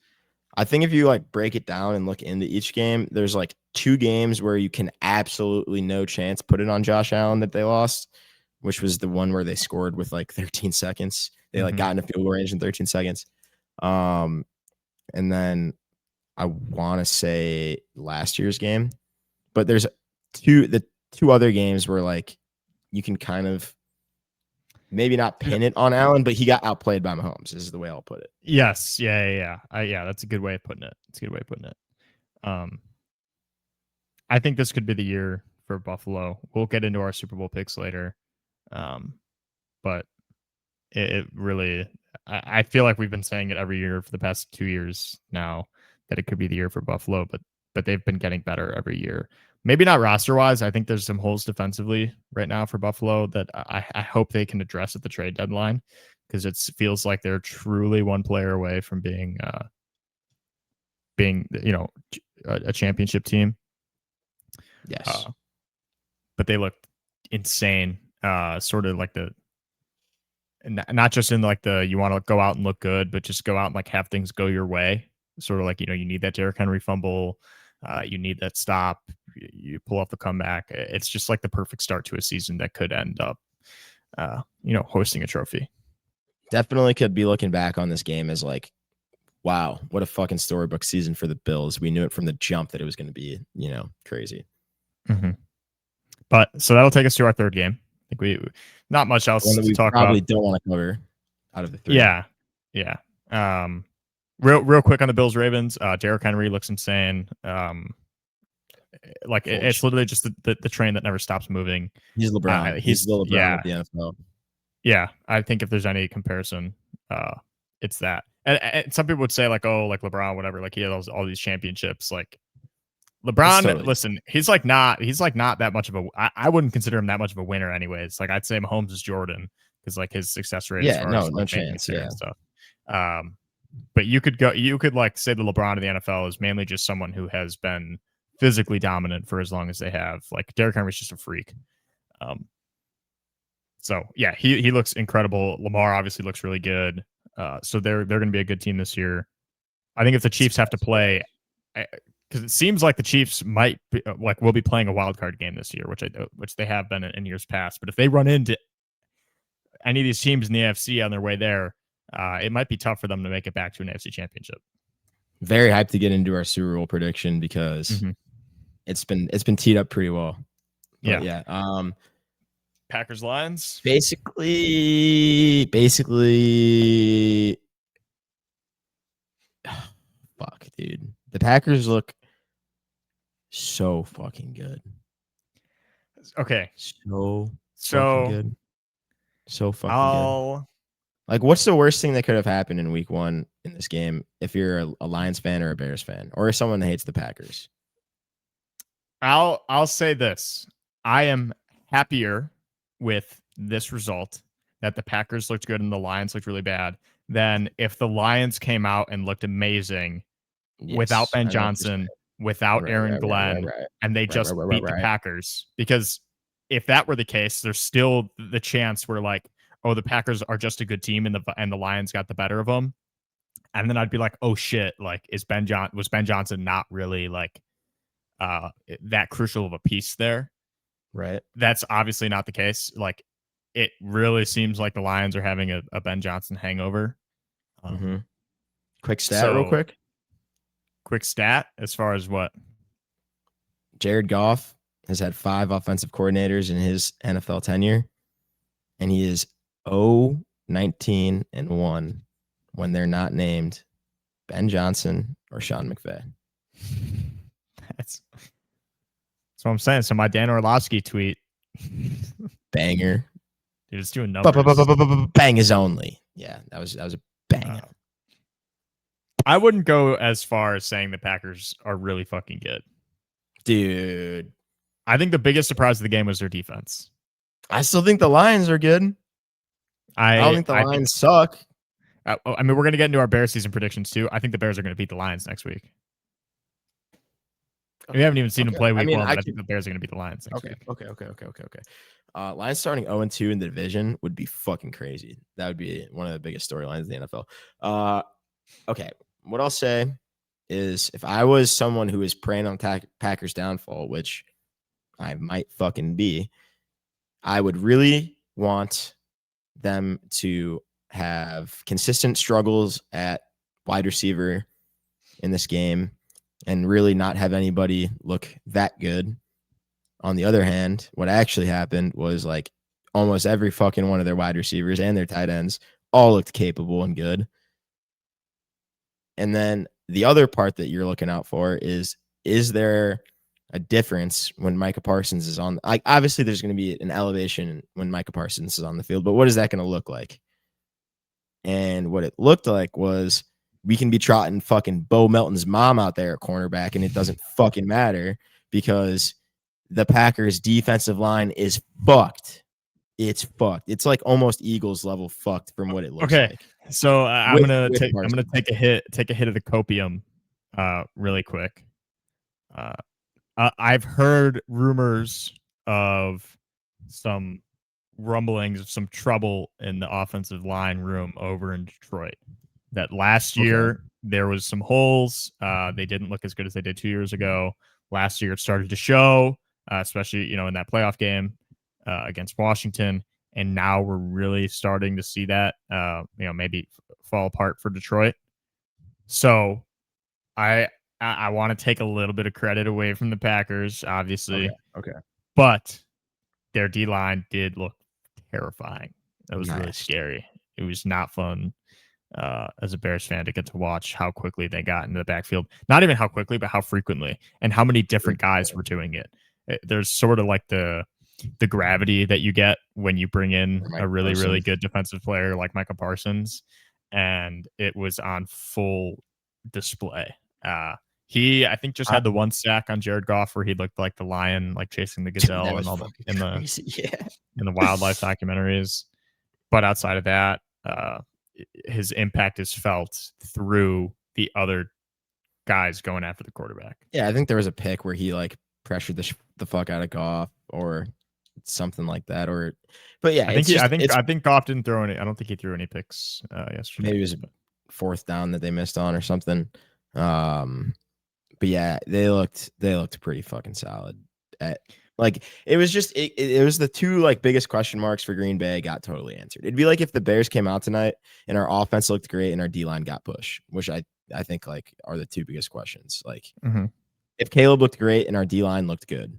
I think if you like break it down and look into each game, there's like 2 games where you can absolutely no chance put it on Josh Allen that they lost, which was the one where they scored with like 13 seconds. They like got in a field goal range in 13 seconds. And then I want to say last year's game, but there's the 2 other games where like you can kind of maybe not pin it on Allen, but he got outplayed by Mahomes. This is the way I'll put it. Yes. Yeah. That's a good way of putting it. I think this could be the year for Buffalo. We'll get into our Super Bowl picks later. But it really, I feel like we've been saying it every year for the past 2 years now that it could be the year for Buffalo, but they've been getting better every year. Maybe not roster wise. I think there's some holes defensively right now for Buffalo that I hope they can address at the trade deadline, because it feels like they're truly one player away from being you know, a championship team. Yes, but they look insane. Sort of like not just in like you want to go out and look good, but just go out and like have things go your way. Sort of like, you know, you need that Derrick Henry fumble. You need that stop. You pull off the comeback. It's just like the perfect start to a season that could end up hosting a trophy. Definitely could be looking back on this game as like, wow, what a fucking storybook season for the Bills. We knew it from the jump that it was going to be, crazy. Mm-hmm. But so that'll take us to our third game. I think we not much else One that to we talk probably about. don't want to cover out of the three. Yeah. Real quick on the Bills Ravens. Derrick Henry looks insane. It's literally just the train that never stops moving. He's LeBron. He's the LeBron of the NFL. Yeah, I think if there's any comparison, it's that. And some people would say like, oh, like LeBron, whatever, like he has all these championships. Like LeBron, totally listen, he's like not that much of a. I wouldn't consider him that much of a winner, anyways. Like I'd say Mahomes is Jordan because like his success rate as far as no like chance, and stuff. But you could like say the LeBron of the NFL is mainly just someone who has been physically dominant for as long as they have. Like Derrick Henry's just a freak. So yeah, he looks incredible. Lamar obviously looks really good. So they're going to be a good team this year. I think if the Chiefs have to play, because it seems like the Chiefs might be, will be playing a wild card game this year, which they have been in years past. But if they run into any of these teams in the AFC on their way there, it might be tough for them to make it back to an AFC championship. Very hyped to get into our Super Bowl prediction because it's been teed up pretty well. But yeah. Packers Lions. Basically, fuck, dude. The Packers look so fucking good. Okay. So fucking good. So fucking good. Like, what's the worst thing that could have happened in week 1 in this game if you're a Lions fan or a Bears fan or someone that hates the Packers? I'll say this. I am happier with this result that the Packers looked good and the Lions looked really bad than if the Lions came out and looked amazing without Ben Johnson, without Aaron Glenn, and they just beat the Packers. Because if that were the case, there's still the chance where like, oh, the Packers are just a good team and the Lions got the better of them. And then I'd be like, oh shit, like was Ben Johnson not really like that crucial of a piece there? Right. That's obviously not the case. Like it really seems like the Lions are having a Ben Johnson hangover. Quick stat, real quick. Quick stat as far as what? Jared Goff has had 5 offensive coordinators in his NFL tenure, and he is 0-19-1 when they're not named Ben Johnson or Sean McVay. That's what I'm saying. So my Dan Orlovsky tweet. Banger. Dude, it's doing numbers. Bangers only. Yeah, that was a banger. I wouldn't go as far as saying the Packers are really fucking good. Dude. I think the biggest surprise of the game was their defense. I still think the Lions are good. I don't think the Lions suck. I mean, we're going to get into our Bears season predictions too. I think the Bears are going to beat the Lions next week. Okay. We haven't even seen them play week 1, but I think the Bears are going to beat the Lions next week. Okay. Lions starting 0-2 in the division would be fucking crazy. That would be one of the biggest storylines in the NFL. Okay. What I'll say is if I was someone who is preying on Packers downfall, which I might fucking be, I would really want them to have consistent struggles at wide receiver in this game and really not have anybody look that good. On the other hand, what actually happened was like almost every fucking one of their wide receivers and their tight ends all looked capable and good. And then the other part that you're looking out for is there a difference when Micah Parsons is on? Like, obviously, there's going to be an elevation when Micah Parsons is on the field, but what is that going to look like? And what it looked like was we can be trotting fucking Bo Melton's mom out there at cornerback, and it doesn't fucking matter because the Packers' defensive line is fucked. It's fucked. It's like almost Eagles level fucked from what it looks like. So I'm gonna take a hit of the copium, really quick. I've heard rumors of some rumblings of some trouble in the offensive line room over in Detroit. That last year there was some holes. They didn't look as good as they did 2 years ago. Last year it started to show, especially in that playoff game against Washington. and now we're really starting to see that, maybe fall apart for Detroit. So I want to take a little bit of credit away from the Packers, Okay. obviously, Okay. but their D line did look terrifying. That was really Nice. scary. It was not fun as a Bears fan to get to watch how quickly they got into the backfield. Not even how quickly, but how frequently and how many different guys were doing it. There's sort of like the gravity that you get when you bring in Or a Micah really, really Parsons. good defensive player like Micah Parsons, and it was on full display. I think, just I, had the one sack on Jared Goff where he looked like the lion, like chasing the that gazelle and was all the fucking crazy. Yeah. in the wildlife documentaries. But outside of that, his impact is felt through the other guys going after the quarterback. Yeah, I think there was a pick where he like pressured the fuck out of Goff or something like that. But yeah, it's just it's I think Goff didn't throw any. I don't think he threw any picks yesterday. maybe it was a But fourth down that they missed on or something. Um, but yeah, they looked pretty fucking solid. Like it was just it was the two like biggest question marks for Green Bay got totally answered. It'd be like if the Bears came out tonight and our offense looked great and our D line got pushed, which I think like are the two biggest questions. Like if Caleb looked great and our D line looked good,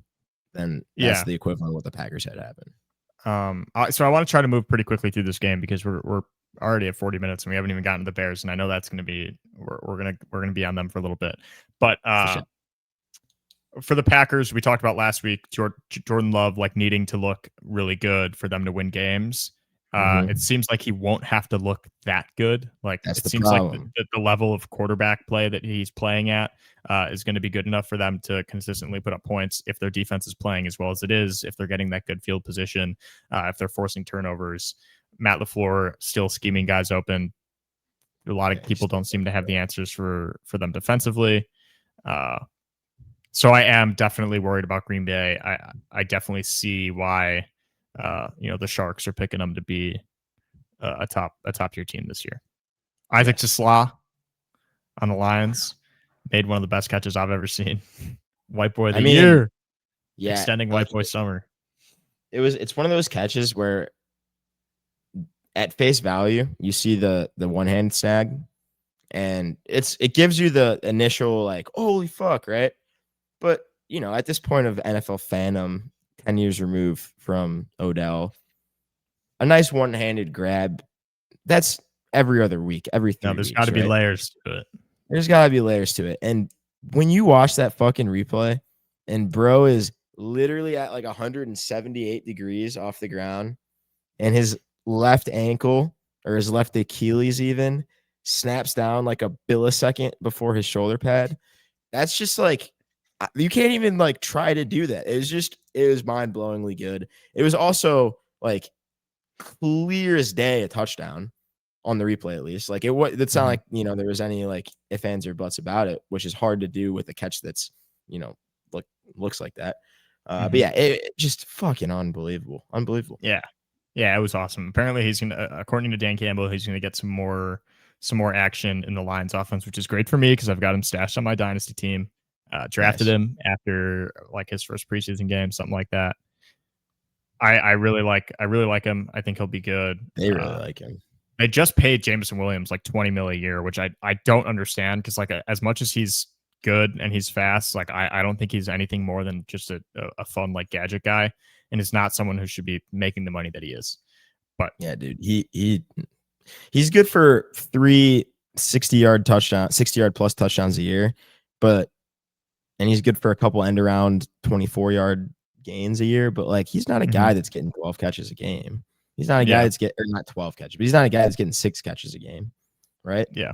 then that's yeah. the equivalent of what the Packers had happen. So I want to try to move pretty quickly through this game because we're already at 40 minutes and we haven't even gotten to the Bears, and I know that's going to be we're gonna be on them for a little bit. But For sure. for the Packers, we talked about last week, Jordan Love like needing to look really good for them to win games. It seems like he won't have to look that good. Like That's it the seems like problem. the level of quarterback play that he's playing at is going to be good enough for them to consistently put up points if their defense is playing as well as it is, if they're getting that good field position, if they're forcing turnovers. Matt LaFleur still scheming guys open. A lot of people don't seem to have the answers for them defensively. So I am definitely worried about Green Bay. I definitely see why the Sharks are picking them to be a top tier team this year. Isaac Yes. Tisla on the Lions made one of the best catches I've ever seen. White boy of the mean, year, yeah, extending like white boy summer. it's one of those catches where at face value you see the one hand snag and it gives you the initial like holy fuck, right? But at this point of NFL fandom, 10 years removed from Odell, a nice one-handed grab, that's every other week, every No, 3 there's got weeks, to be right? layers to it. There's got to be layers to it. And when you watch that fucking replay and bro is literally at like 178 degrees off the ground and his left ankle or his left Achilles even snaps down like a millisecond before his shoulder pad, that's just like you can't even like try to do that. It was mind-blowingly good. It was also like clear as day a touchdown on the replay, at least. Like it's not like there was any like ifs, ands, or buts about it, which is hard to do with a catch that's look looks like that. But yeah, it just fucking unbelievable. Yeah. Yeah, it was awesome. Apparently he's gonna according to Dan Campbell, he's gonna get some more action in the Lions offense, which is great for me because I've got him stashed on my dynasty team. Drafted Nice. him after like his first preseason game, something like that. I really like him. I think he'll be good. They really like him. They just paid Jameson Williams like 20 mil a year, which I don't understand because like as much as he's good and he's fast, like I don't think he's anything more than just a fun like gadget guy, and is not someone who should be making the money that he is. But Yeah, dude. He's good for 3 60-yard touchdowns, 60-yard plus touchdowns a year, and he's good for a couple end around 24-yard gains a year, but like he's not a guy that's getting 12 catches a game. He's not a guy yeah, that's getting or not 12 catches, but he's not a guy that's getting 6 catches a game, right? yeah,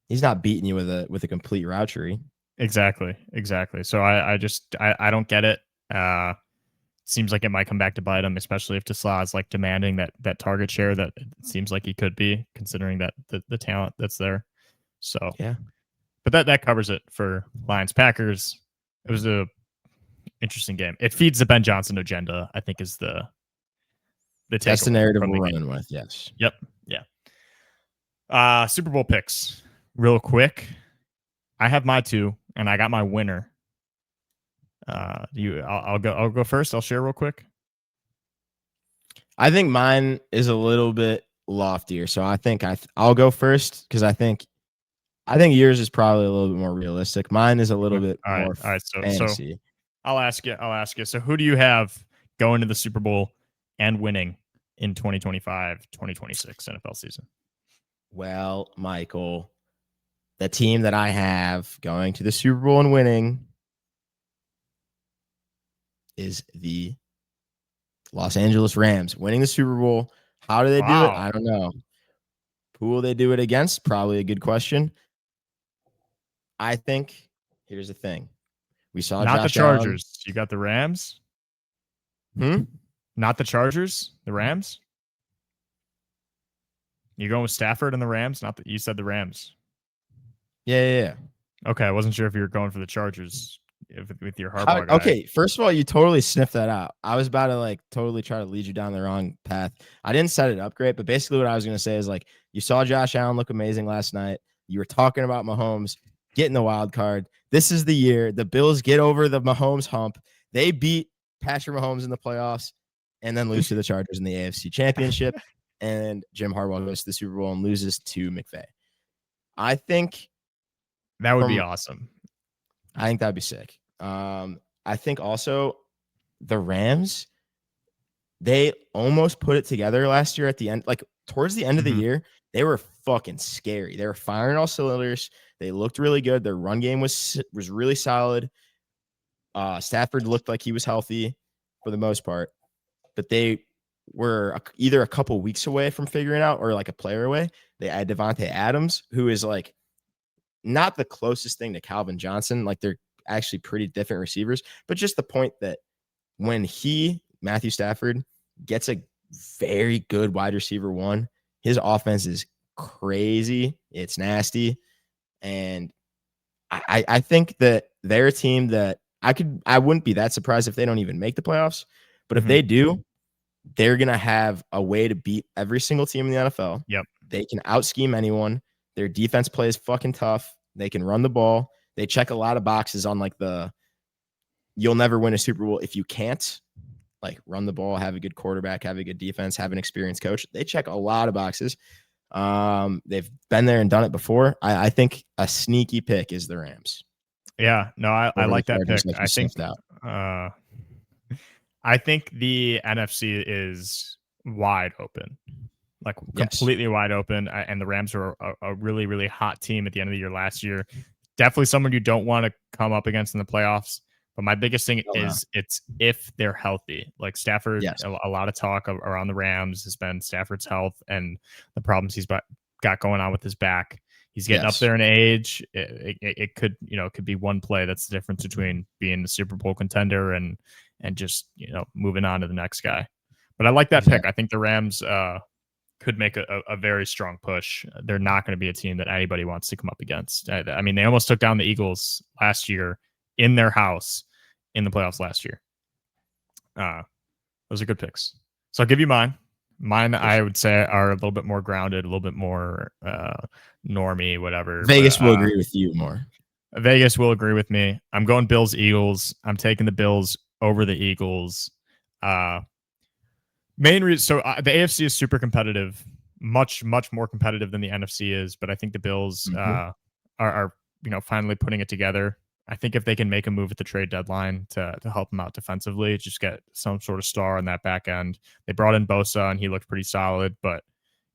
He's not beating you with a complete route tree. exactly. So I don't get it. Seems like it might come back to bite him, especially if Tesla is like demanding that target share that it seems like he could be, considering that the talent that's there. So Yeah. but that covers it for Lions Packers. It was a interesting game. It feeds the Ben Johnson agenda, I think, is the That's the takeaway narrative from the we're game. running with. Yes. Yep. Yeah. Super Bowl picks, real quick. I have my two, and I got my winner. I'll go first. I'll share real quick. I think mine is a little bit loftier. So I think I'll go first because I think yours is probably a little bit more realistic. Mine is a little bit All right, more all right. So fantasy. I'll ask you. I'll ask you. So who do you have going to the Super Bowl and winning in 2025-2026 NFL season? Well, Michael, the team that I have going to the Super Bowl and winning is the Los Angeles Rams, winning the Super Bowl. How do they do it? Wow. I don't know. Who will they do it against? Probably a good question. I think here's the thing. We saw Not the Josh Allen. Chargers. You got the Rams. Hmm? Not the Chargers. The Rams. You going with Stafford and the Rams? Not that you said the Rams. Yeah. Okay, I wasn't sure if you were going for the Chargers with your Harbaugh guy. Okay, first of all, you totally sniffed that out. I was about to like totally try to lead you down the wrong path. I didn't set it up great, but basically what I was going to say is like you saw Josh Allen look amazing last night. You were talking about Mahomes getting the wild card. This is the year the Bills get over the Mahomes hump. They beat Patrick Mahomes in the playoffs and then lose to the Chargers in the AFC Championship. And Jim Harbaugh goes to the Super Bowl and loses to McVay. I think that would be awesome. I think that'd be sick. I think also the Rams, they almost put it together last year at the end, like towards the end of the year, they were fucking scary. They were firing all cylinders. They looked really good. Their run game was really solid. Stafford looked like he was healthy for the most part, but they were either a couple weeks away from figuring out or like a player away. They had Devontae Adams, who is like not the closest thing to Calvin Johnson. Like they're actually pretty different receivers, but just the point that when Matthew Stafford, gets a very good wide receiver one, his offense is crazy. It's nasty. And I think that they're a team that I wouldn't be that surprised if they don't even make the playoffs. But if they do, they're going to have a way to beat every single team in the NFL. Yep. They can out scheme anyone. Their defense plays fucking tough. They can run the ball. They check a lot of boxes on like you'll never win a Super Bowl if you can't like run the ball, have a good quarterback, have a good defense, have an experienced coach. They check a lot of boxes. They've been there and done it before. I think a sneaky pick is the Rams. Yeah, no, I like that pick. Like I think the NFC is wide open, like completely wide open. And the Rams are a really, really hot team at the end of the year last year. Definitely someone you don't want to come up against in the playoffs. But my biggest thing is it's if they're healthy. Like Stafford, a lot of talk around the Rams has been Stafford's health and the problems he's got going on with his back. He's getting up there in age. It could, could be one play that's the difference between being the Super Bowl contender and just, moving on to the next guy. But I like that pick. I think the Rams could make a very strong push. They're not going to be a team that anybody wants to come up against. I mean, they almost took down the Eagles last year in their house in the playoffs last year. Those are good picks. So I'll give you mine. Mine, I would say, are a little bit more grounded, a little bit more normie, whatever. Vegas will agree with you more. Vegas will agree with me. I'm going Bills, Eagles. I'm taking the Bills over the Eagles. Main reason, so the AFC is super competitive, much more competitive than the NFC is. But I think the Bills are finally putting it together. I think if they can make a move at the trade deadline to help them out defensively, just get some sort of star on that back end. They brought in Bosa and he looked pretty solid, but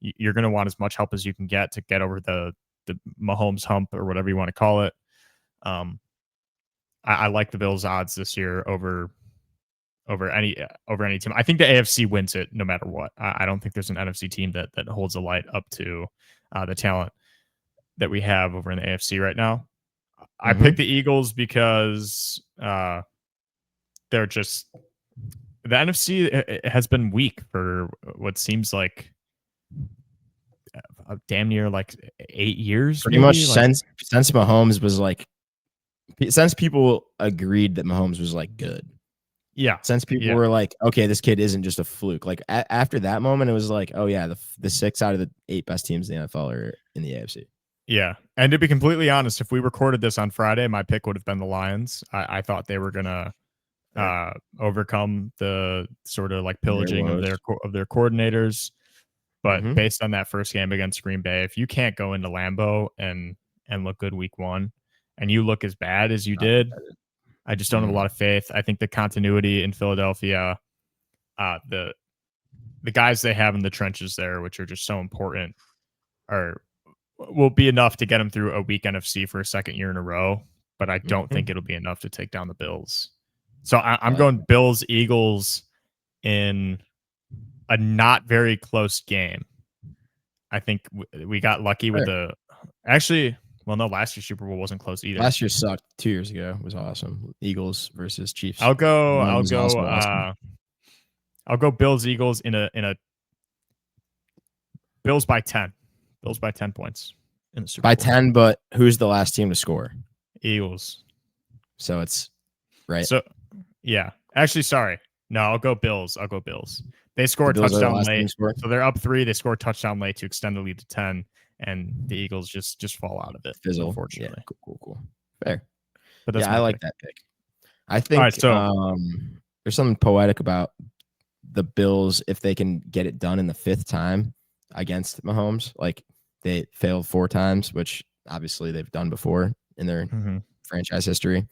you're going to want as much help as you can get to get over the Mahomes hump or whatever you want to call it. I like the Bills odds this year over any team. I think the AFC wins it no matter what. I don't think there's an NFC team that holds a light up to the talent that we have over in the AFC right now. I picked the Eagles because they're just the NFC has been weak for what seems like damn near like 8 years. Pretty much since Mahomes was like, since people agreed that Mahomes was like good. Yeah. Since people were like, okay, this kid isn't just a fluke. Like after that moment, it was like, oh yeah, the 6 out of the 8 best teams in the NFL are in the AFC. Yeah. And to be completely honest, if we recorded this on Friday, my pick would have been the Lions. I thought they were going to overcome the sort of like Their pillaging of woes. their coordinators. But Mhm. based on that first game against Green Bay, if you can't go into Lambeau and look good week 1, and you look as bad as you Not did, competitive. I just don't have a lot of faith. I think the continuity in Philadelphia, the guys they have in the trenches there, which are just so important, are will be enough to get them through a week NFC for a second year in a row. But I don't think Mhm. it'll be enough to take down the Bills. So I I'm like going that. Bills Eagles in a not very close game. I think we got lucky with Fair. the actually. Well, no, last year's Super Bowl wasn't close either. Last year sucked. 2 years ago was awesome. Eagles versus Chiefs. I'll go. One I'll was go. also awesome. I'll go Bills Eagles in a Bills by 10. Bills by 10 points in the Super By Bowl. 10, but who's the last team to score? Eagles. So it's right. So yeah. Actually, sorry. No, I'll go Bills. I'll go Bills. They score The a Bills are the touchdown last team late. to score. So they're up 3. They score a touchdown late to extend the lead to 10. And the Eagles just fall out of it, Fizzle. unfortunately. Yeah, cool. Fair. But that's Yeah, I my like pick. that pick. I All right, think so there's something poetic about the Bills if they can get it done in the 5th time against Mahomes. Like they failed 4 times, which obviously they've done before in their franchise history,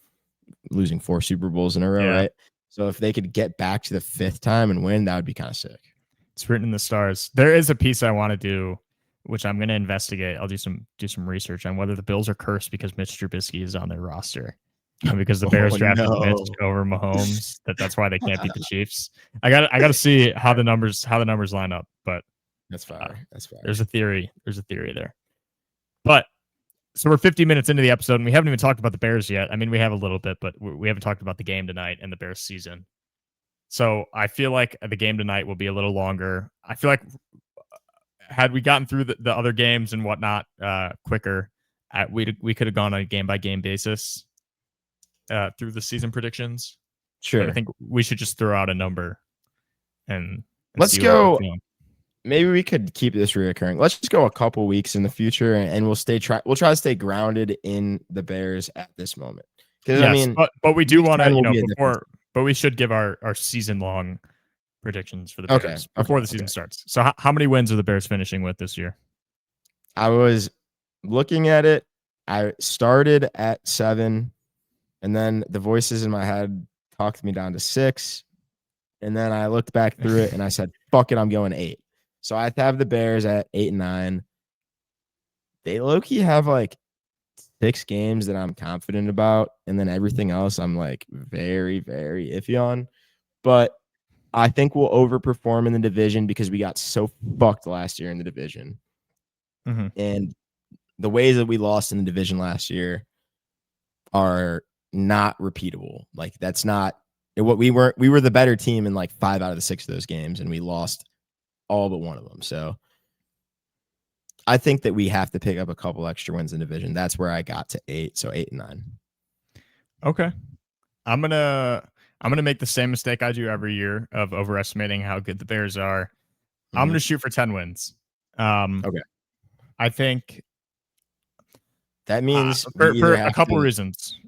losing 4 Super Bowls in a row, yeah, right? So if they could get back to the 5th time and win, that would be kind of sick. it's written in the stars. There is a piece I want to do, which I'm going to investigate. I'll do some research on whether the Bills are cursed because Mitch Trubisky is on their roster, and because the Bears Oh drafted Mitch no. over Mahomes. That's why they can't beat the Chiefs. I got to see how the numbers line up. But That's fire. That's fire. there's a theory. There's a theory there. But so we're 50 minutes into the episode, and we haven't even talked about the Bears yet. I mean, we have a little bit, but we haven't talked about the game tonight and the Bears season. So I feel like the game tonight will be a little longer. I feel like had we gotten through the other games and whatnot quicker, we could have gone on a game by game basis through the season predictions. Sure. But I think we should just throw out a number and let's see go. What we're feeling. Maybe we could keep this reoccurring. Let's just go a couple weeks in the future, and we'll try to stay grounded in the Bears at this moment. Because yes, I mean, but we do want to before. But we should give our season long predictions for the Bears before the season starts. So how many wins are the Bears finishing with this year? I was looking at it. I started at 7, and then the voices in my head talked me down to 6. And then I looked back through it and I said, fuck it, I'm going 8. So I have the Bears at 8 and 9. They low-key have like 6 games that I'm confident about. And then everything else I'm like very, very iffy on. But I think we'll overperform in the division because we got so fucked last year in the division. Mm-hmm. And the ways that we lost in the division last year are not repeatable. Like that's not what we were the better team in like 5 out of the 6 of those games, and we lost all but one of them. So I think that we have to pick up a couple extra wins in division. That's where I got to 8. So 8 and 9. Okay. I'm gonna make the same mistake I do every year of overestimating how good the Bears are. Mm-hmm. I'm gonna shoot for 10 wins. Okay. I think that means for a couple reasons.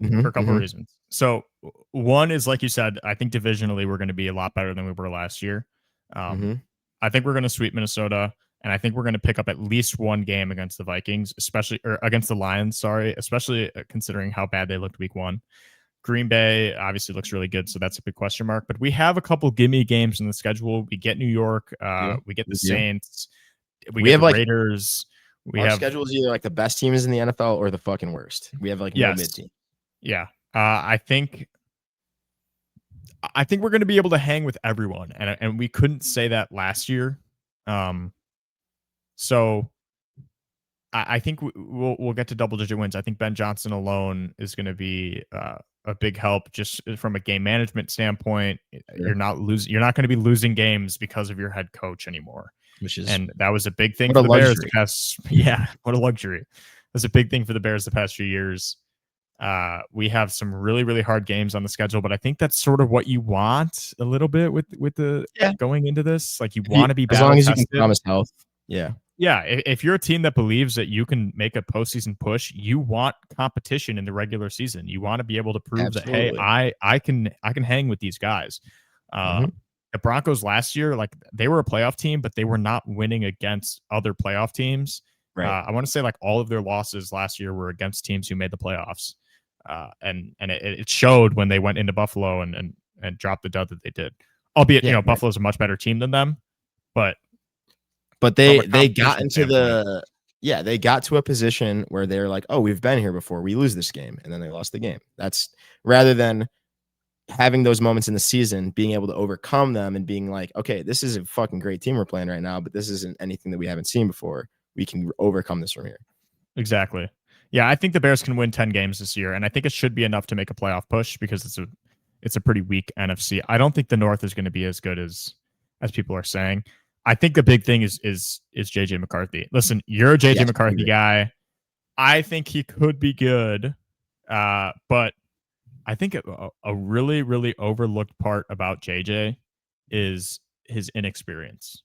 Mm-hmm, for a couple reasons. So one is, like you said, I think divisionally we're going to be a lot better than we were last year. I think we're going to sweep Minnesota, and I think we're going to pick up at least one game against the Vikings, or against the Lions, especially considering how bad they looked week 1. Green Bay obviously looks really good, so that's a big question mark. But we have a couple gimme games in the schedule. We get New York, we get the Saints, we get the Raiders. Our schedule is either like the best teams in the NFL or the fucking worst. We have like no mid team. Yeah. I think we're going to be able to hang with everyone, and we couldn't say that last year. So I think we'll get to double-digit wins. I think Ben Johnson alone is going to be a big help just from a game management standpoint. Sure. You're not going to be losing games because of your head coach anymore. And that was a big thing for the Bears the past. Yeah, what a luxury. That's a big thing for the Bears the past few years. We have some really, really hard games on the schedule, but I think that's sort of what you want a little bit with the going into this. Like you want to be as long as you can promise health. Yeah. Yeah, if you're a team that believes that you can make a postseason push, you want competition in the regular season. You want to be able to prove that, hey, Absolutely. I can hang with these guys. Mhm. The Broncos last year, like they were a playoff team, but they were not winning against other playoff teams. Right. I want to say like all of their losses last year were against teams who made the playoffs, and it showed when they went into Buffalo and dropped the dud that they did. Albeit, Yeah, right. Buffalo's a much better team than them, but But from a they got competition into standpoint, they got to a position where they're like, "Oh, we've been here before. We lose this game." And then they lost the game. That's rather than having those moments in the season, being able to overcome them and being like, "Okay, this is a fucking great team we're playing right now, but this isn't anything that we haven't seen before. We can overcome this from here." exactly. Yeah, I think the Bears can win 10 games this year, and I think it should be enough to make a playoff push because it's a pretty weak NFC. I don't think the North is going to be as good as people are saying. I think the big thing is JJ McCarthy. Listen, you're a JJ Yes, I McCarthy agree. guy. I think he could be good, but I think a really really overlooked part about JJ is his inexperience.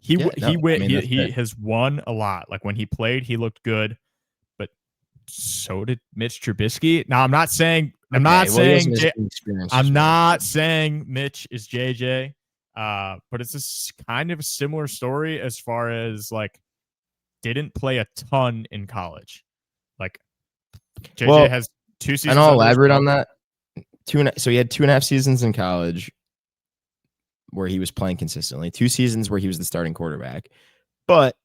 Yeah, no, I mean, that's He fair. has won a lot. Like when he played, he looked good, but so did Mitch Trubisky. Now Okay, well, he wasn't as experienced as I'm well. not saying Mitch is JJ, but it's kind of a similar story as far as like didn't play a ton in college. Like JJ Well, has 2 and seasons I'll under his elaborate on belt. that. So he had 2.5 seasons in college where he was playing consistently, 2 seasons where he was the starting quarterback. But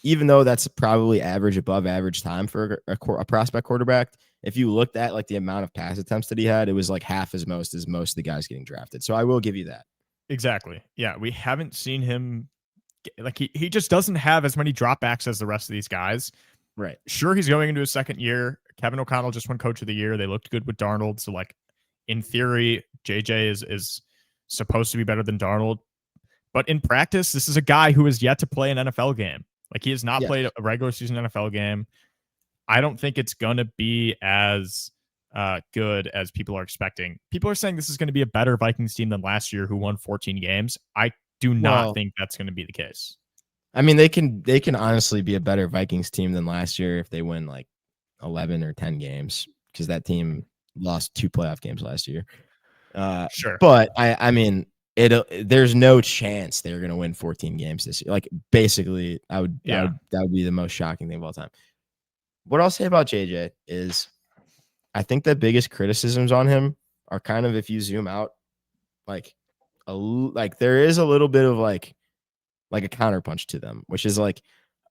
even though that's probably average, above average time for a prospect quarterback, if you looked at like the amount of pass attempts that he had, it was like half as most of the guys getting drafted. So I will give you that. Exactly. Yeah, we haven't seen him like he just doesn't have as many dropbacks as the rest of these guys. Right. Sure, he's going into his second year. Kevin O'Connell just won Coach of the Year. They looked good with Darnold, so like in theory, JJ is supposed to be better than Darnold. But in practice, this is a guy who has yet to play an NFL game. Like he has not Yes. played a regular season NFL game. I don't think it's gonna be as good as people are expecting. People are saying this is going to be a better Vikings team than last year, who won 14 games. I do not Well, think that's going to be the case. I mean, they can honestly be a better Vikings team than last year if they win like 11 or 10 games because that team lost 2 playoff games last year. Uh, Sure. but I mean, there's no chance they're gonna win 14 games this year. Like basically, Yeah. that would be the most shocking thing of all time. What I'll say about JJ is I think the biggest criticisms on him are kind of if you zoom out, like like there is a little bit of like a counterpunch to them, which is like,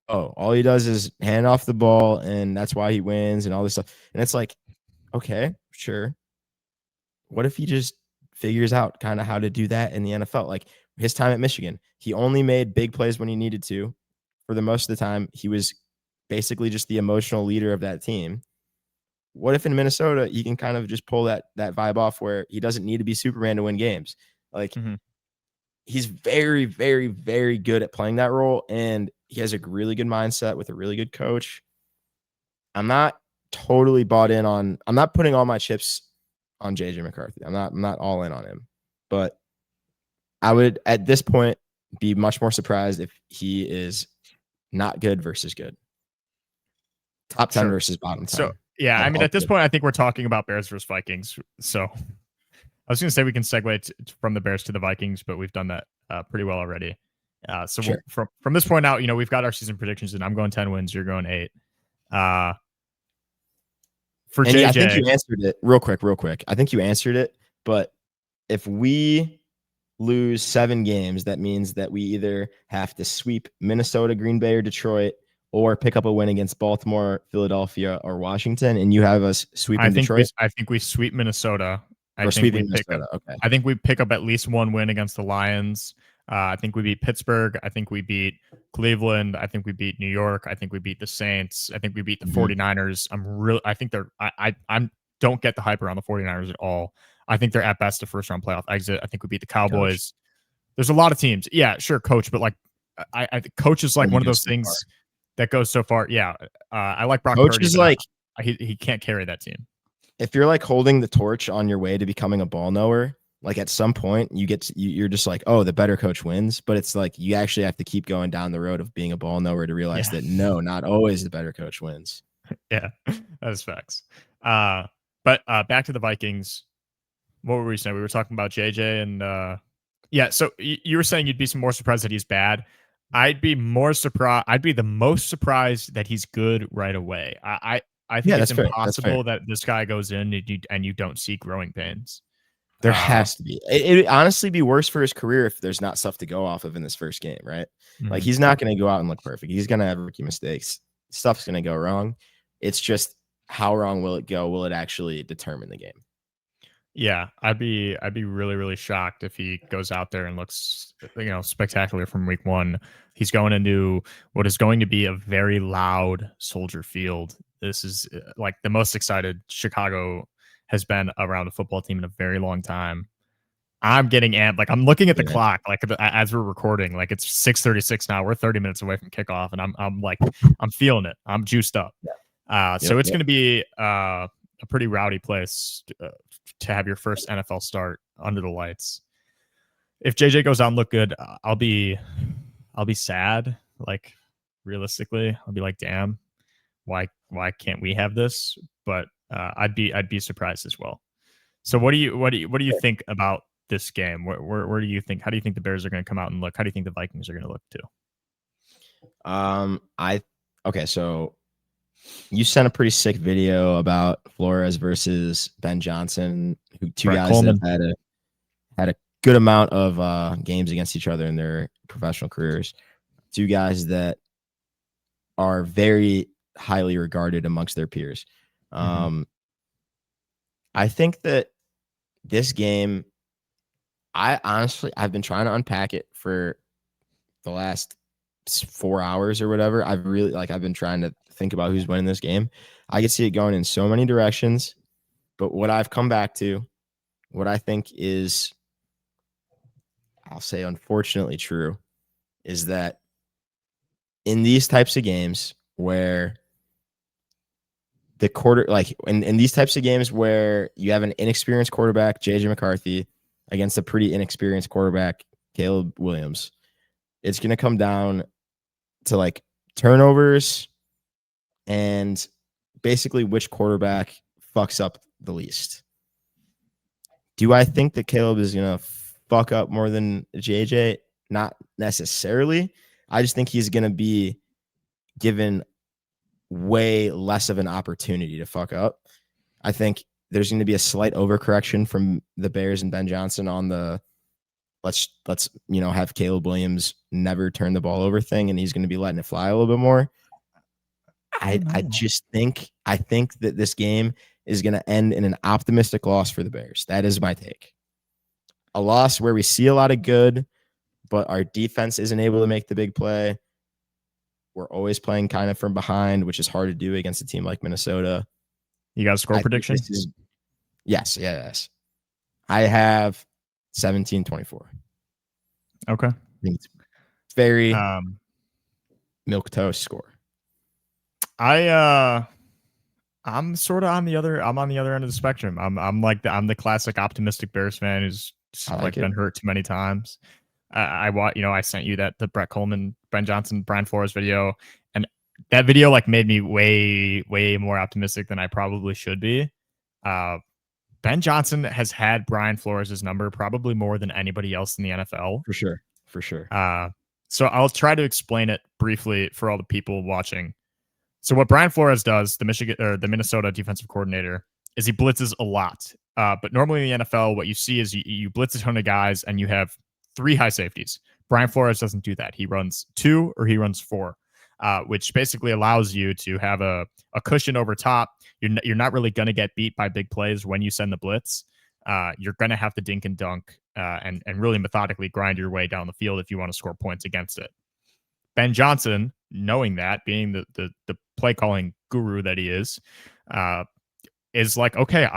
oh, all he does is hand off the ball and that's why he wins and all this stuff. And it's like, okay, sure. What if he just figures out kind of how to do that in the NFL? Like his time at Michigan, he only made big plays when he needed to. For the most of the time, he was basically just the emotional leader of that team. What if in Minnesota he can kind of just pull that vibe off where he doesn't need to be Superman to win games? Like Mm-hmm. he's very, very, very good at playing that role, and he has a really good mindset with a really good coach. I'm not totally bought in on. I'm not putting all my chips on JJ McCarthy. I'm not all in on him, but I would at this point be much more surprised if he is not good versus good. Top 10 Sure. versus bottom So 10. yeah, I mean, All at this good. point, I think we're talking about Bears versus Vikings. So I was going to say we can segue from the Bears to the Vikings, but we've done that pretty well already. Sure. From this point out, we've got our season predictions, and I'm going 10 wins. You're going 8. Uh, for And yeah, I think JJ, you answered it real quick, real quick. I think you answered it, but if we lose 7 games, that means that we either have to sweep Minnesota, Green Bay, or Detroit, or pick up a win against Baltimore, Philadelphia, or Washington, and you have us sweeping Detroit I think we sweep Minnesota. or sweeping Minnesota. Okay. I think we pick up at least one win against the Lions. I think we beat Pittsburgh. I think we beat Cleveland. I think we beat New York. I think we beat the Saints. I think we beat the Mhm. 49ers. I think they're I'm don't get the hype around the 49ers at all. I think they're at best a first round playoff exit. I think we beat the Coach. Cowboys. There's a lot of teams. Yeah, sure, coach, but like I think coach is like Only one of goes those so far. things that goes so far. Yeah, I like Brock Coach Purdy, is but like he can't carry that team. if you're like holding the torch on your way to becoming a ball knower, Like at some point, you're just like, oh, the better coach wins. But it's like you actually have to keep going down the road of being a ball knower to realize Yeah. that no, not always the better coach wins. Yeah, that is facts. But back to the Vikings. What were we saying? We were talking about JJ and yeah. So you were saying you'd be more surprised that he's bad. I'd be more surprised. I'd be the most surprised that he's good right away. I think Yeah, it's that's fair. That's fair. impossible that this guy goes in and you don't see growing pains. There Uh, has to be. It'd honestly be worse for his career if there's not stuff to go off of in this first game, right? Like mhm. he's not going to go out and look perfect. He's going to have rookie mistakes. Stuff's going to go wrong. It's just how wrong will it go? Will it actually determine the game? Yeah, I'd be really really shocked if he goes out there and looks spectacular from week one. He's going into what is going to be a very loud Soldier Field. This is like the most excited Chicago has been around a football team in a very long time. I'm getting amped. Like I'm looking at the Yeah. clock, like as we're recording, like it's 6:36 now. We're 30 minutes away from kickoff, and I'm like I'm feeling it. I'm juiced up. So Yep. it's Yep. going to be a pretty rowdy place to have your first NFL start under the lights. If JJ goes out and look good, I'll be sad. Like realistically, I'll be like, damn, why can't we have this? But I'd be surprised as well. So what do you think about this game? Where do you think? How do you think the Bears are going to come out and look? How do you think the Vikings are going to look too? I okay. So you sent a pretty sick video about Flores versus Ben Johnson, who two Brett guys that Coleman. have had a good amount of games against each other in their professional careers. Two guys that are very highly regarded amongst their peers. Mm-hmm. I think that this game, I've been trying to unpack it for the last 4 hours or whatever. I've been trying to think about who's winning this game. I can see it going in so many directions, but what I've come back to, what I think is, I'll say unfortunately true, is that in these types of games where the quarter, like in these types of games where you have an inexperienced quarterback, JJ McCarthy, against a pretty inexperienced quarterback, Caleb Williams, it's going to come down to like turnovers and basically which quarterback fucks up the least. Do I think that Caleb is going to fuck up more than JJ? Not necessarily. I just think he's going to be given way less of an opportunity to fuck up. I think there's going to be a slight overcorrection from the Bears and Ben Johnson on the let's have Caleb Williams never turn the ball over thing, and he's going to be letting it fly a little bit more. I think that this game is going to end in an optimistic loss for the Bears. That is my take. A loss where we see a lot of good, but our defense isn't able to make the big play. We're always playing kind of from behind, which is hard to do against a team like Minnesota. You got a score prediction? Yes. I have 17-24. Okay. I think it's very Um, milk toast score. I'm sort of on the other. I'm on the other end of the spectrum. I'm the classic optimistic Bears fan who's like been it. hurt too many times. I sent you the Brett Coleman, Ben Johnson, Brian Flores video, and that video like made me way more optimistic than I probably should be. Ben Johnson has had Brian Flores' number probably more than anybody else in the NFL. For sure. So I'll try to explain it briefly for all the people watching. So what Brian Flores does, the Minnesota defensive coordinator, is he blitzes a lot. But normally in the NFL, what you see is you blitz a ton of guys and you have 3 high safeties. Brian Flores doesn't do that. He runs 2 or he runs 4, which basically allows you to have a cushion over top. You're not really going to get beat by big plays when you send the blitz. You're going to have to dink and dunk and really methodically grind your way down the field if you want to score points against it. Ben Johnson, knowing that, being the play calling guru that he is like, okay,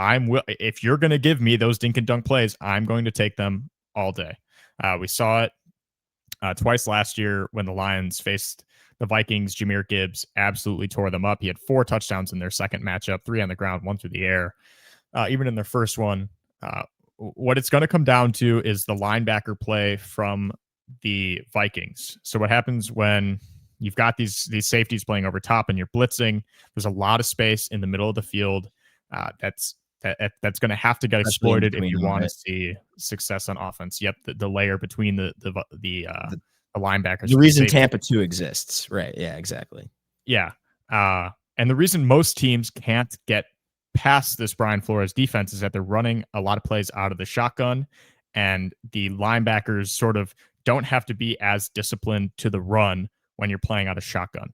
if you're going to give me those dink and dunk plays, I'm going to take them all day. We saw it twice last year when the Lions faced the Vikings. Jahmyr Gibbs absolutely tore them up. He had 4 touchdowns in their second matchup, 3 on the ground, 1 through the air. Even in their first one, what it's going to come down to is the linebacker play from the Vikings. So what happens when you've got these safeties playing over top and you're blitzing? There's a lot of space in the middle of the field. That's going to have to get exploited if you want to see success on offense. Yep, the layer between the linebackers. The reason Tampa 2 exists, right? Yeah, exactly. Yeah, and the reason most teams can't get past this Brian Flores defense is that they're running a lot of plays out of the shotgun, and the linebackers sort of don't have to be as disciplined to the run when you're playing out of shotgun.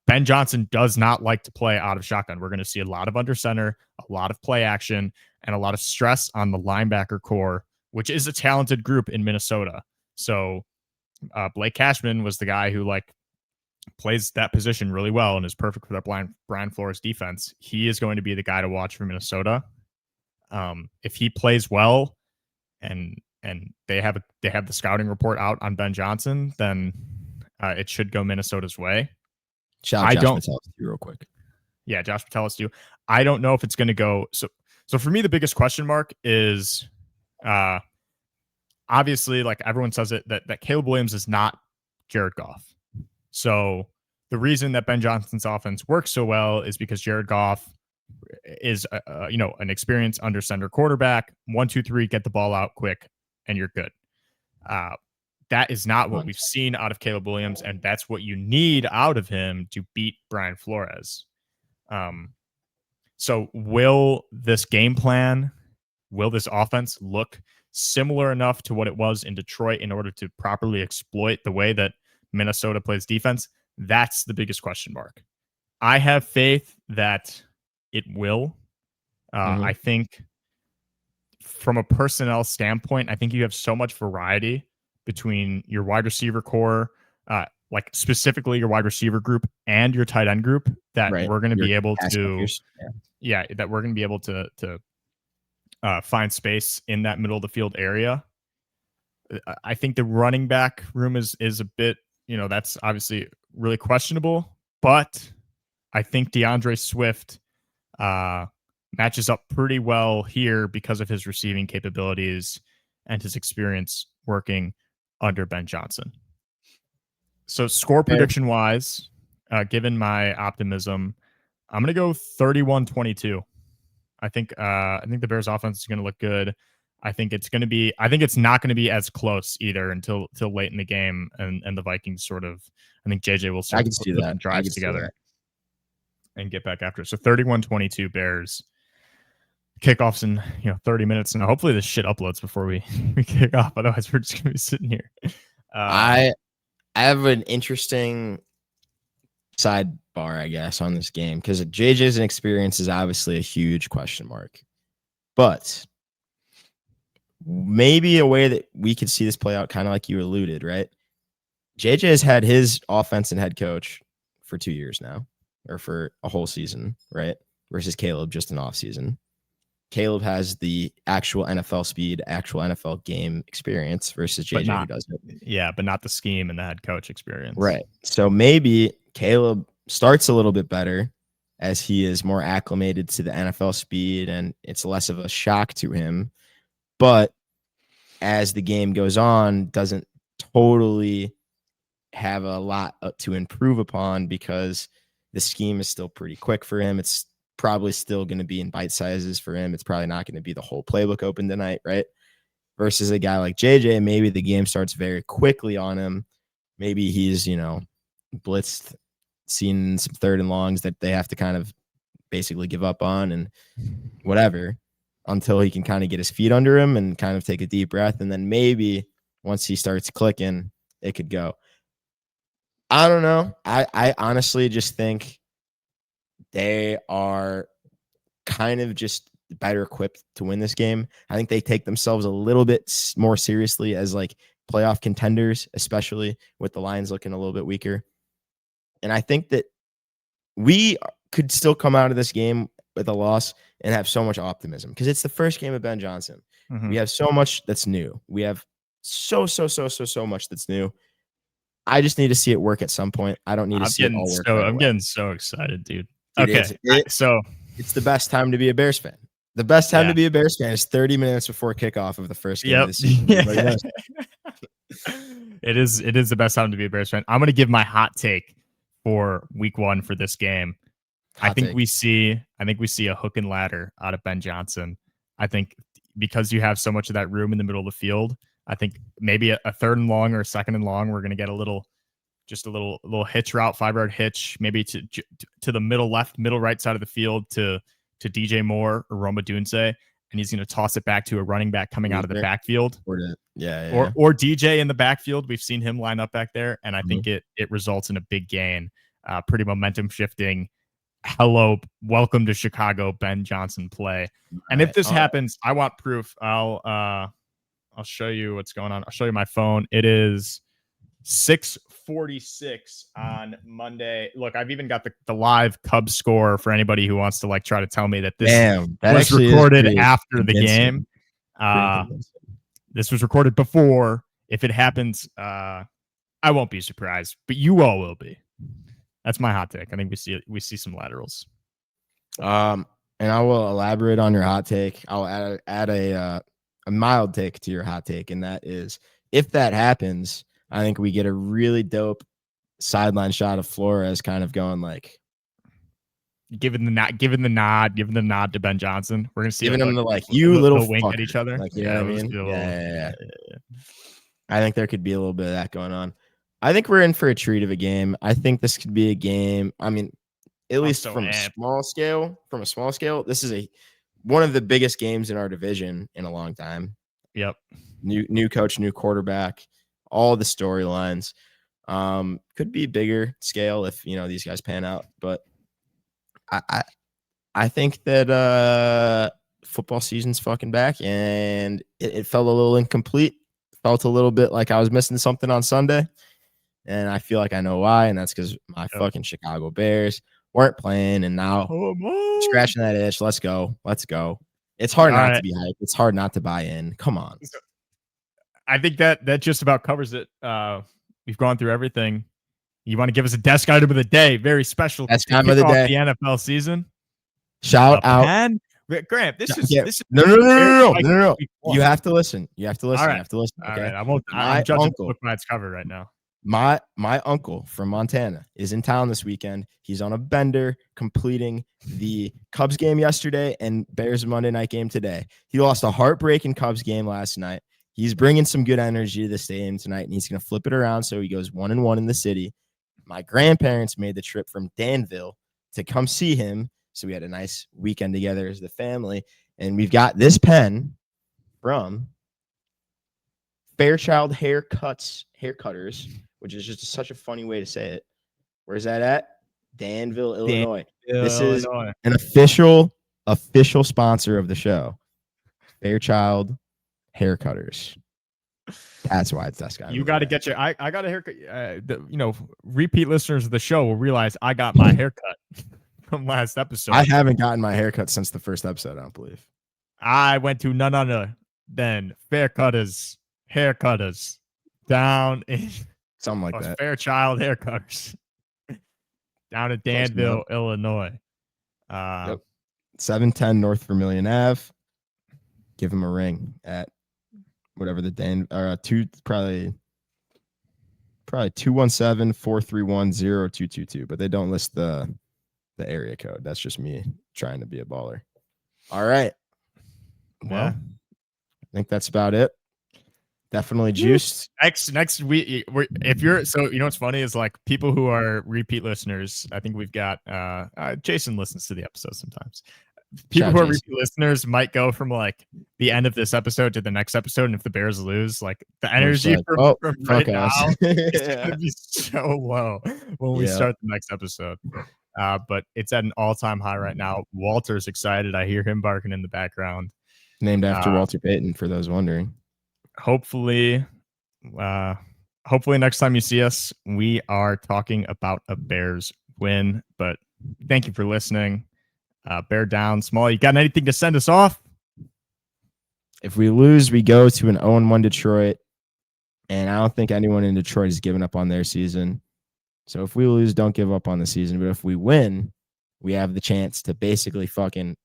Ben Johnson does not like to play out of shotgun. We're going to see a lot of under center, a lot of play action, and a lot of stress on the linebacker core, which is a talented group in Minnesota. So Blake Cashman was the guy who plays that position really well and is perfect for that Brian Flores defense. He is going to be the guy to watch for Minnesota. If he plays well and they have the scouting report out on Ben Johnson, then it should go Minnesota's way. Shout out Josh Metellus too, real quick. Yeah, Josh Metellus too. I don't know if it's going to go. So for me, the biggest question mark is obviously, like everyone says it, that Caleb Williams is not Jared Goff. So the reason that Ben Johnson's offense works so well is because Jared Goff is, an experienced under center quarterback. 1, 2, 3, get the ball out quick, and you're good. That is not what we've seen out of Caleb Williams, and that's what you need out of him to beat Brian Flores. So will this game plan, will this offense look similar enough to what it was in Detroit in order to properly exploit the way that Minnesota plays defense? That's the biggest question mark. I have faith that it will. I think from a personnel standpoint, I think you have so much variety between your wide receiver core, like specifically your wide receiver group and your tight end group, that we're going to be able to, that we're going to be able to find space in that middle of the field area. I think the running back room is a bit, that's obviously really questionable, but I think DeAndre Swift matches up pretty well here because of his receiving capabilities and his experience working under Ben Johnson. So score prediction wise, given my optimism, I'm going to go 31-22. I think the Bears offense is going to look good. I think it's not going to be as close either until late in the game, and the Vikings sort of, I think JJ will start to put drives together and get back after it. So 31-22 Bears. Kickoffs in 30 minutes, and hopefully this shit uploads before we kick off. Otherwise, we're just going to be sitting here. I have an interesting sidebar, I guess, on this game, because JJ's experience is obviously a huge question mark, but maybe a way that we could see this play out, kind of like you alluded, right? JJ has had his offense and head coach for 2 years now, or for a whole season, right? Versus Caleb just an off season. Caleb has the actual NFL speed, actual NFL game experience versus JJ who doesn't. Yeah, but not the scheme and the head coach experience. Right. So maybe Caleb starts a little bit better as he is more acclimated to the NFL speed and it's less of a shock to him. But as the game goes on, doesn't totally have a lot to improve upon because the scheme is still pretty quick for him. It's probably still going to be in bite sizes for him. It's probably not going to be the whole playbook open tonight, right? Versus a guy like JJ, maybe the game starts very quickly on him. Maybe he's, blitzed, seen some 3rd and longs that they have to kind of basically give up on and whatever until he can kind of get his feet under him and kind of take a deep breath. And then maybe once he starts clicking, it could go. I don't know. I honestly just think they are kind of just better equipped to win this game. I think they take themselves a little bit more seriously as like playoff contenders, especially with the Lions looking a little bit weaker. And I think that we could still come out of this game with a loss and have so much optimism because it's the first game of Ben Johnson. Mm-hmm. We have so much that's new. We have so much that's new. I just need to see it work at some point. I don't need to see it all work. I'm getting so excited, dude. Okay, so it's the best time to be a Bears fan. The best time to be a Bears fan is 30 minutes before kickoff of the first game of the season. It is the best time to be a Bears fan. I'm going to give my hot take for week 1 for this game. I think we see a hook and ladder out of Ben Johnson. I think because you have so much of that room in the middle of the field, I think maybe a 3rd and long or a 2nd and long, we're going to get a little hitch route, 5-yard hitch, maybe to the middle right side of the field to DJ Moore or Roma Dunze, and he's going to toss it back to a running back coming out of the backfield. Or DJ in the backfield. We've seen him line up back there, and I think it results in a big gain, pretty momentum shifting. Welcome to Chicago, Ben Johnson play. And if this happens, I want proof. I'll show you what's going on. I'll show you my phone. It is 6:46 on Monday. Look, I've even got the live Cubs score for anybody who wants to try to tell me that this was recorded after the game. This was recorded before. If it happens, I won't be surprised, but you all will be. That's my hot take. I think we see some laterals. And I will elaborate on your hot take. I'll add a mild take to your hot take, and that is, if that happens, I think we get a really dope sideline shot of Flores kind of going giving the nod to Ben Johnson. We're gonna see him the you little wink fucker. at each other. You know what I mean? Yeah. I think there could be a little bit of that going on. I think we're in for a treat of a game. I think this could be a game. I mean, at least from a small scale, this is one of the biggest games in our division in a long time. Yep. New coach, new quarterback, all the storylines. Could be bigger scale if these guys pan out, but I think that football season's fucking back, and it felt a little incomplete. Felt a little bit like I was missing something on Sunday. And I feel like I know why, and that's because my fucking Chicago Bears weren't playing, and now scratching that itch. Let's go. It's hard not to be hyped. It's hard not to buy in. Come on. I think that just about covers it. We've gone through everything. You want to give us a desk item of the day? Very special. Desk item of the day. The NFL season. Shout out. Grant, this is no. You have to listen. All right. Okay. All right. I'm judging the book by its cover right now. My uncle from Montana is in town this weekend. He's on a bender completing the Cubs game yesterday and Bears Monday night game today. He lost a heartbreaking Cubs game last night. He's bringing some good energy to the stadium tonight, and he's going to flip it around so he goes 1-1 in the city. My grandparents made the trip from Danville to come see him, so we had a nice weekend together as the family. And we've got this pen from Fairchild Haircutters, which is just such a funny way to say it. Where's that at? Danville, Illinois. This is an official sponsor of the show. Fairchild Haircutters. That's why it's that guy. You got to get your. I got a haircut. Repeat listeners of the show will realize I got my haircut from last episode. I haven't gotten my haircut since the first episode, I don't believe. I went to none other than Faircutters Haircutters down in something like that. Fairchild Haircutters down at Danville, Illinois. 710 North Vermilion Ave. Give him a ring at whatever the probably 217-431-0222, but they don't list the area code. That's just me trying to be a baller. All right. Well, I think that's about it. Definitely juiced. Next week, if you're what's funny is people who are repeat listeners. I think we've got Jason listens to the episode sometimes. People who are repeat listeners might go from the end of this episode to the next episode, and if the Bears lose, the energy from right now is gonna be so low when we start the next episode. But it's at an all-time high right now. Walter's excited. I hear him barking in the background. Named after Walter Payton, for those wondering. Hopefully next time you see us, we are talking about a Bears win. But thank you for listening. Bear down, Small. You got anything to send us off? If we lose, we go to an 0-1 Detroit, and I don't think anyone in Detroit has given up on their season. So if we lose, don't give up on the season. But if we win, we have the chance to basically fucking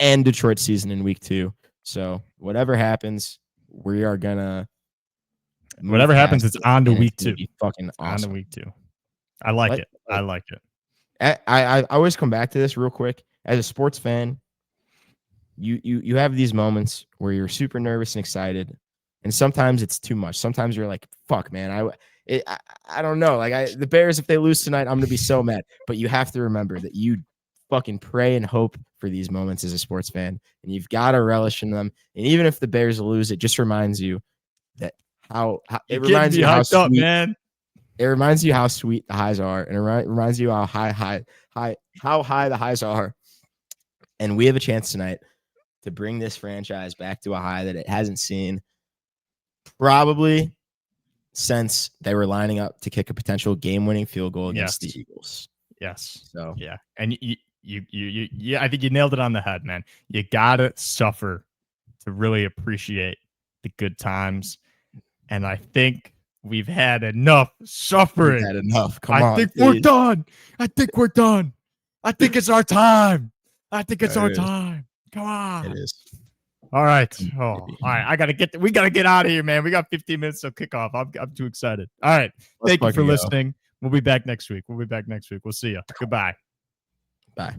and Detroit season in week 2. So whatever happens, we are gonna. Whatever happens, it's on to week 2. Fucking awesome. On to week 2. I like it. I like it. I always come back to this real quick. As a sports fan, you have these moments where you're super nervous and excited, and sometimes it's too much. Sometimes you're like, "Fuck, man, I don't know. Like the Bears, if they lose tonight, I'm gonna be so mad." But you have to remember that you fucking pray and hope for these moments as a sports fan, and you've got to relish in them. And even if the Bears lose, it just reminds you that how it reminds you how sweet, man. It reminds you how sweet the highs are, and it reminds you how high the highs are. And we have a chance tonight to bring this franchise back to a high that it hasn't seen probably since they were lining up to kick a potential game-winning field goal against the Eagles. Yes. So yeah, and you I think you nailed it on the head, man. You gotta suffer to really appreciate the good times, and I think we've had enough suffering. We've had enough. I think we're done. I think we're done. I think it's our time. I think it's our time. Come on. It is. All right. All right. We gotta get out of here, man. We got 15 minutes till kickoff. I'm too excited. All right. Thank you for listening. We'll be back next week. We'll see you. Goodbye. Bye.